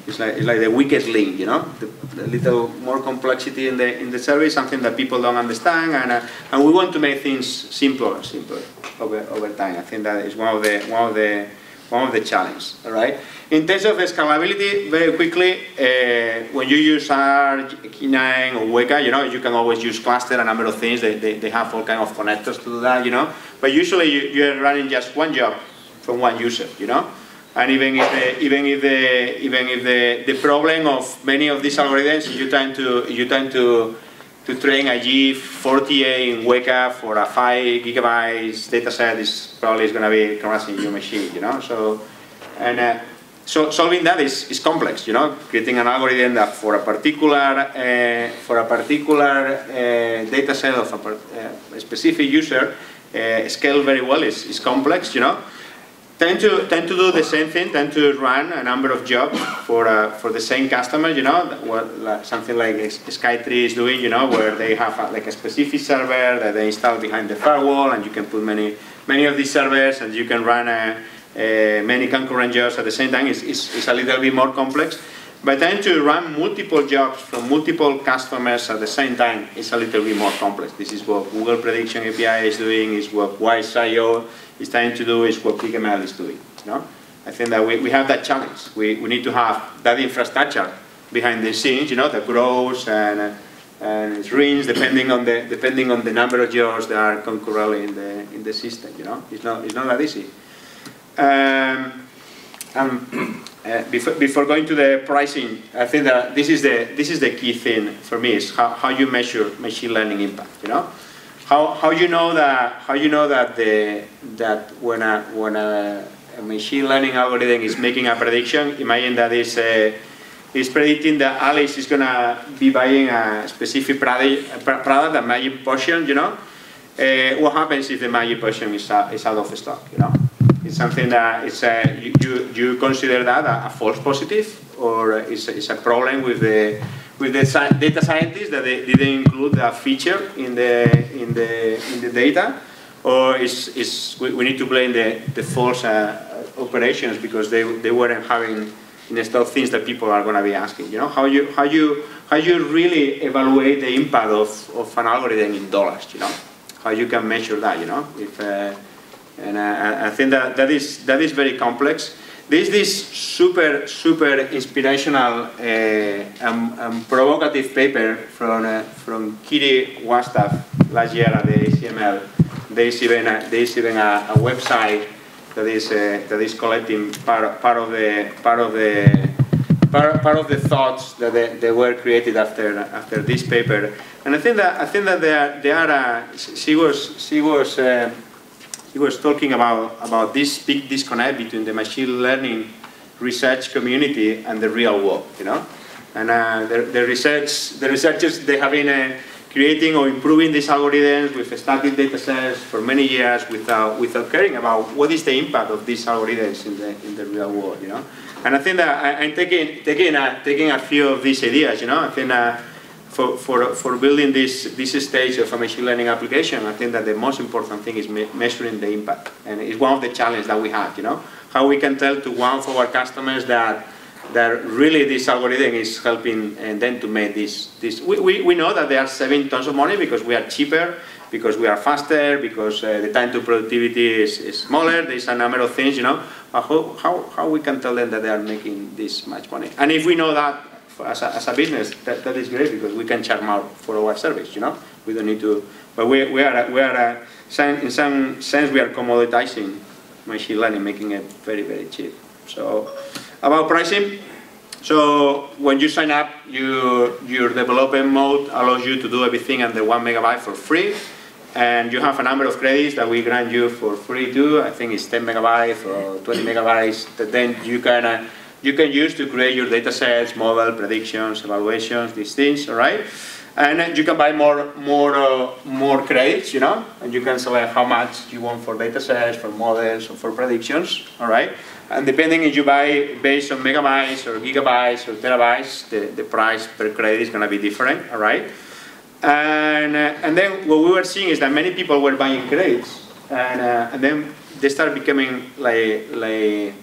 it's like the weakest link, you know? The little more complexity in the service, something that people don't understand, and we want to make things simpler and simpler over time. I think that is one of the challenges, all right? In terms of scalability, very quickly, when you use R, K9 or Weka, you know, you can always use cluster, a number of things. They have all kind of connectors to do that, you know. But usually you're running just one job from one user, you know. And even if the problem of many of these algorithms, you tend to train a G40A in Weka for a 5 gigabytes data set is probably going to be crashing your machine, you know. So solving that is complex, you know. Creating an algorithm that for a particular data set of a specific user scale very well is complex, you know. Tend to do the same thing. Tend to run a number of jobs for the same customer, you know. Something like Skytree is doing, you know, where they have like a specific server that they install behind the firewall, and you can put many of these servers, and you can run many concurrent jobs at the same time. It's a little bit more complex, but trying to run multiple jobs from multiple customers at the same time is a little bit more complex. This is what Google Prediction API is doing, is what Wise.io is trying to do, is what ClickML is doing. You know? I think that we have that challenge. We need to have that infrastructure behind the scenes, you know, that grows and it rings depending on the number of jobs that are concurrently in the system. You know, it's not that easy. Before going to the pricing, I think that this is the key thing for me, is how you measure machine learning impact. You know, how you know that when a machine learning algorithm is making a prediction, imagine that is predicting that Alice is gonna be buying a specific product, a magic potion. You know, what happens if the magic potion is out of stock? You know. It's something that you consider that a false positive, or it's a problem with with the data scientists that they didn't include that feature in the data, or we need to blame the false operations because they weren't having installed things that people are going to be asking. You know, how you really evaluate the impact of an algorithm in dollars. You know, how you can measure that. You know, and I think that is very complex. There's this super inspirational and provocative paper from Kiri Wastaf last year at the ACML. There's even a website that is collecting part of the thoughts that they were created after this paper. And I think that he was talking about this big disconnect between the machine learning research community and the real world, you know. And the researchers, they have been creating or improving these algorithms with static data sets for many years without caring about what is the impact of these algorithms in the real world, you know. And I think that I'm taking a few of these ideas, you know. I think for building this stage of a machine learning application, I think that the most important thing is measuring the impact, and it's one of the challenges that we have, you know, how we can tell to one of our customers that really this algorithm is helping them to make this. We know that they are saving tons of money because we are cheaper, because we are faster, because the time to productivity is smaller. There's a number of things, you know. How we can tell them that they are making this much money? And if we know that as a business, that is great because we can charge more for our service, you know. We don't need to, but we are in some sense we are commoditizing machine learning, making it very cheap. So about pricing, so when you sign up, your development mode allows you to do everything under 1 megabyte for free, and you have a number of credits that we grant you for free too. I think it's 10 megabytes or 20 megabytes that then you can use to create your data sets, model, predictions, evaluations, these things, all right? And you can buy more credits, you know, and you can select how much you want for data sets, for models, or for predictions, all right? And depending if you buy based on megabytes or gigabytes or terabytes, the price per credit is going to be different, all right? And then what we were seeing is that many people were buying credits, and then they start becoming like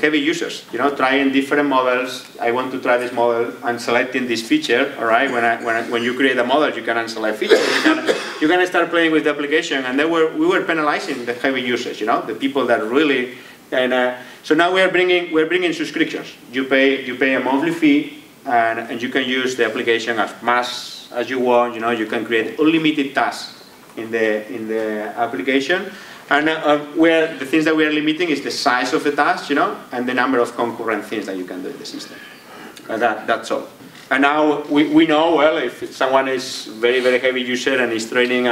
heavy users, you know, trying different models. I want to try this model and selecting this feature, all right? When you create a model, you can unselect features. You can start playing with the application, and then we were penalizing the heavy users, you know, the people that really. And so now we're bringing subscriptions. You pay a monthly fee, and you can use the application as much as you want. You know, you can create unlimited tasks in the application. And the things that we are limiting is the size of the task, you know, and the number of concurrent things that you can do in the system. That's all. And now we know, well, if someone is very heavy user and is taking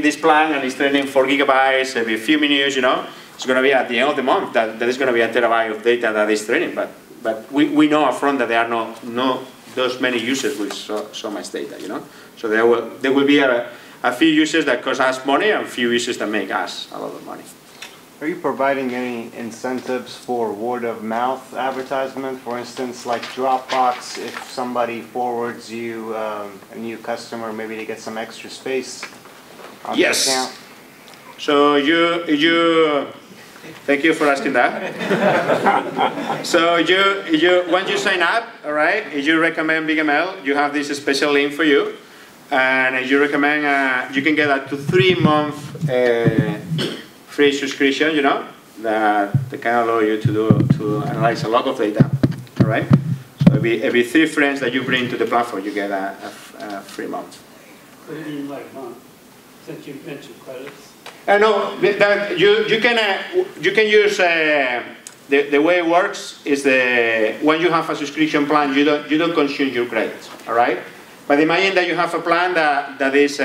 this plan and is training 4 gigabytes every few minutes, you know, it's going to be at the end of the month that is going to be a terabyte of data that is training. But we know upfront that there are not those many users with so much data, you know. So there will be a few users that cost us money and a few users that make us a lot of money. Are you providing any incentives for word of mouth advertisement? For instance, like Dropbox, if somebody forwards you a new customer, maybe to get some extra space on the account? So thank you for asking that. So once you sign up, all right, if you recommend BigML, you have this special link for you. And if you recommend, you can get a 3-month free subscription, you know, that can allow you to analyze a lot of data, all right? So every 3 friends that you bring to the platform, you get a free month. What do you mean like month? Since you mentioned credits. No, you can use the way it works is when you have a subscription plan, you don't consume your credits, all right? But imagine that you have a plan that is,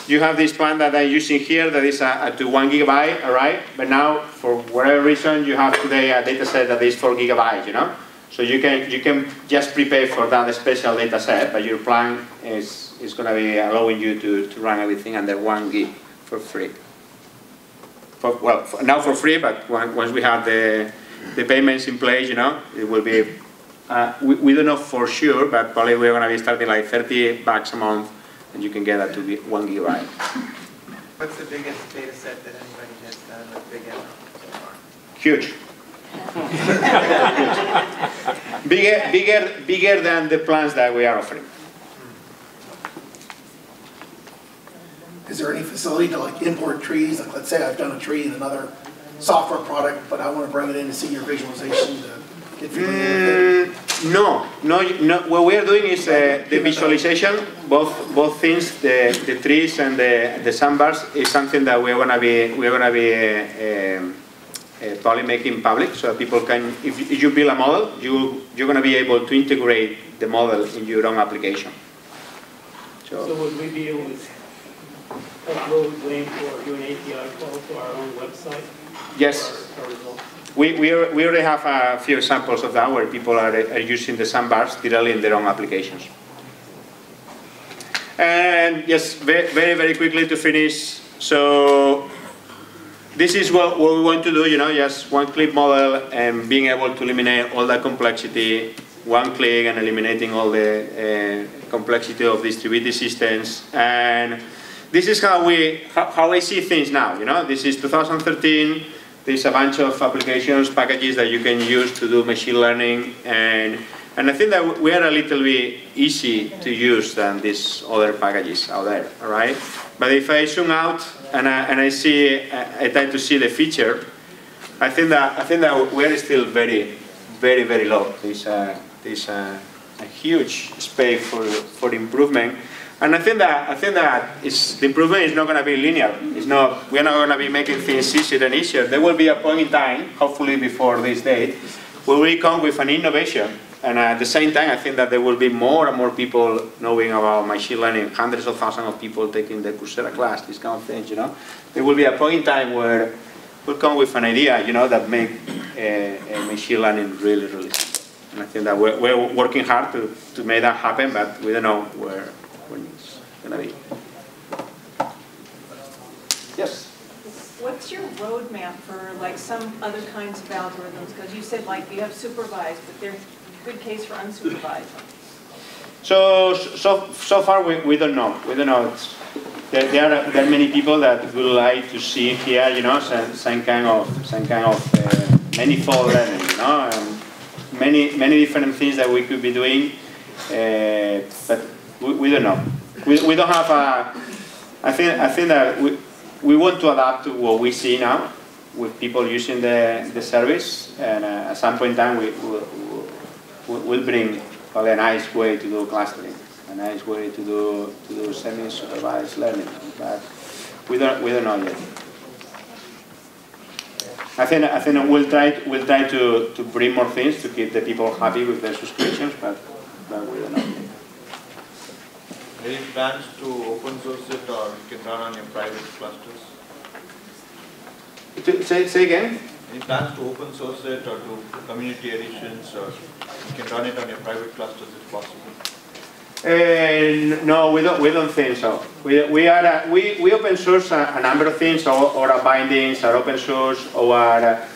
you have this plan that I'm using here that is to 1 gigabyte, all right? But now, for whatever reason, you have today a data set that is 4 gigabytes, you know? So you can just prepay for that special data set, but your plan is going to be allowing you to run everything under 1 gig for free. Now for free, but once we have the payments in place, you know, it will be we don't know for sure, but probably we're going to be starting like $30 a month, and you can get that to be 1 gigabyte. What's the biggest data set that anybody has done with Big M so far? Huge. bigger than the plans that we are offering. Is there any facility to like import trees? Like, let's say I've done a tree in another software product, but I want to bring it in to see your visualization to get familiar with it. No. What we are doing is the visualization. Both things, the trees and the sandbars, is something that we're gonna be probably making public, so that people can. If you build a model, you're gonna be able to integrate the model in your own application. So would we be able to upload link or do an API call to our own website? Yes. We already have a few examples of that where people are using the sandbars directly in their own applications. And yes, very quickly to finish. So this is what we want to do, just one-click model and being able to eliminate all that complexity, one click, and eliminating all the complexity of distributed systems. And this is how I see things now. This is 2013. There's a bunch of applications, packages that you can use to do machine learning, and I think that we are a little bit easy to use than these other packages out there, all right? But if I zoom out and I try to see the feature, I think that we are still very low. There's a huge space for improvement. And I think that the improvement is not going to be linear. We're not going to be making things easier and easier. There will be a point in time, hopefully before this date, where we come with an innovation. And at the same time, I think that there will be more and more people knowing about machine learning, hundreds of thousands of people taking the Coursera class, these kind of things, There will be a point in time where we'll come with an idea, that make machine learning really simple. And I think that we're working hard to make that happen, but we don't know when it's going to be. Yes? What's your roadmap for like some other kinds of algorithms? Because you said like you have supervised, but there's a good case for unsupervised. So far we don't know. We don't know. There are many people that would like to see here, some kind of manifold learning, and many different things that we could be doing, but we don't know. We don't have a. I think that we want to adapt to what we see now with people using the service, and at some point in time we'll bring probably a nice way to do clustering, a nice way to do semi-supervised learning, but we don't know yet. I think we'll try to bring more things to keep the people happy with their subscriptions, but we don't know yet. Any plans to open source it, or you can run on your private clusters? Say again? Any plans to open source it or do community editions, or you can run it on your private clusters if possible? No, we don't think so. We open source a number of things. Our bindings are open source. Our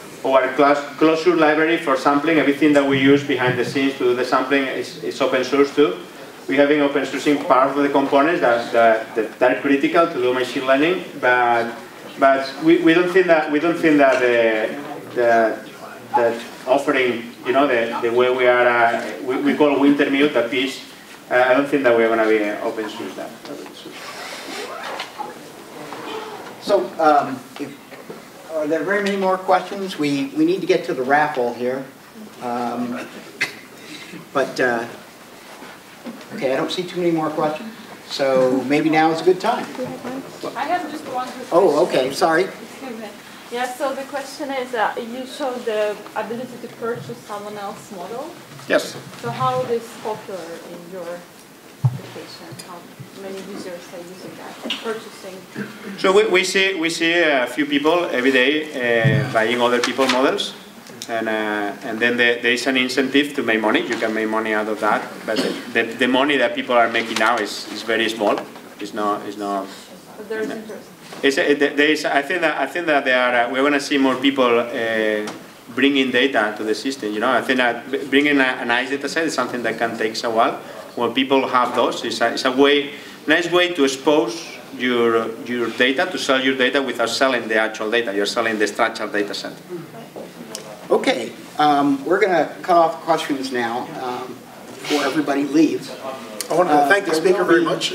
closure library for sampling, everything that we use behind the scenes to do the sampling is open source too. We have been open sourcing part of the components that are critical to do machine learning, but we don't think that the offering, the way we are, we call Wintermute, that piece. I don't think that we're going to be open source that. So, are there very many more questions? We need to get to the raffle here, but. Okay, I don't see too many more questions, so maybe now is a good time. I have just one question. Oh, okay, sorry. Excuse me. Yeah, so the question is, you showed the ability to purchase someone else's model. Yes. So how is this popular in your application? How many users are using that, purchasing? So we see a few people every day buying other people's models. And then there is an incentive to make money. You can make money out of that, but the money that people are making now is very small. It's not. But there is interest. I think that we're going to see more people bringing data to the system. You know, I think that bringing a nice data set is something that can take a while. When people have those, it's a nice way to expose your data, to sell your data without selling the actual data. You're selling the structured data set. Okay, we're going to cut off questions now before everybody leaves. I want to thank the speaker very much.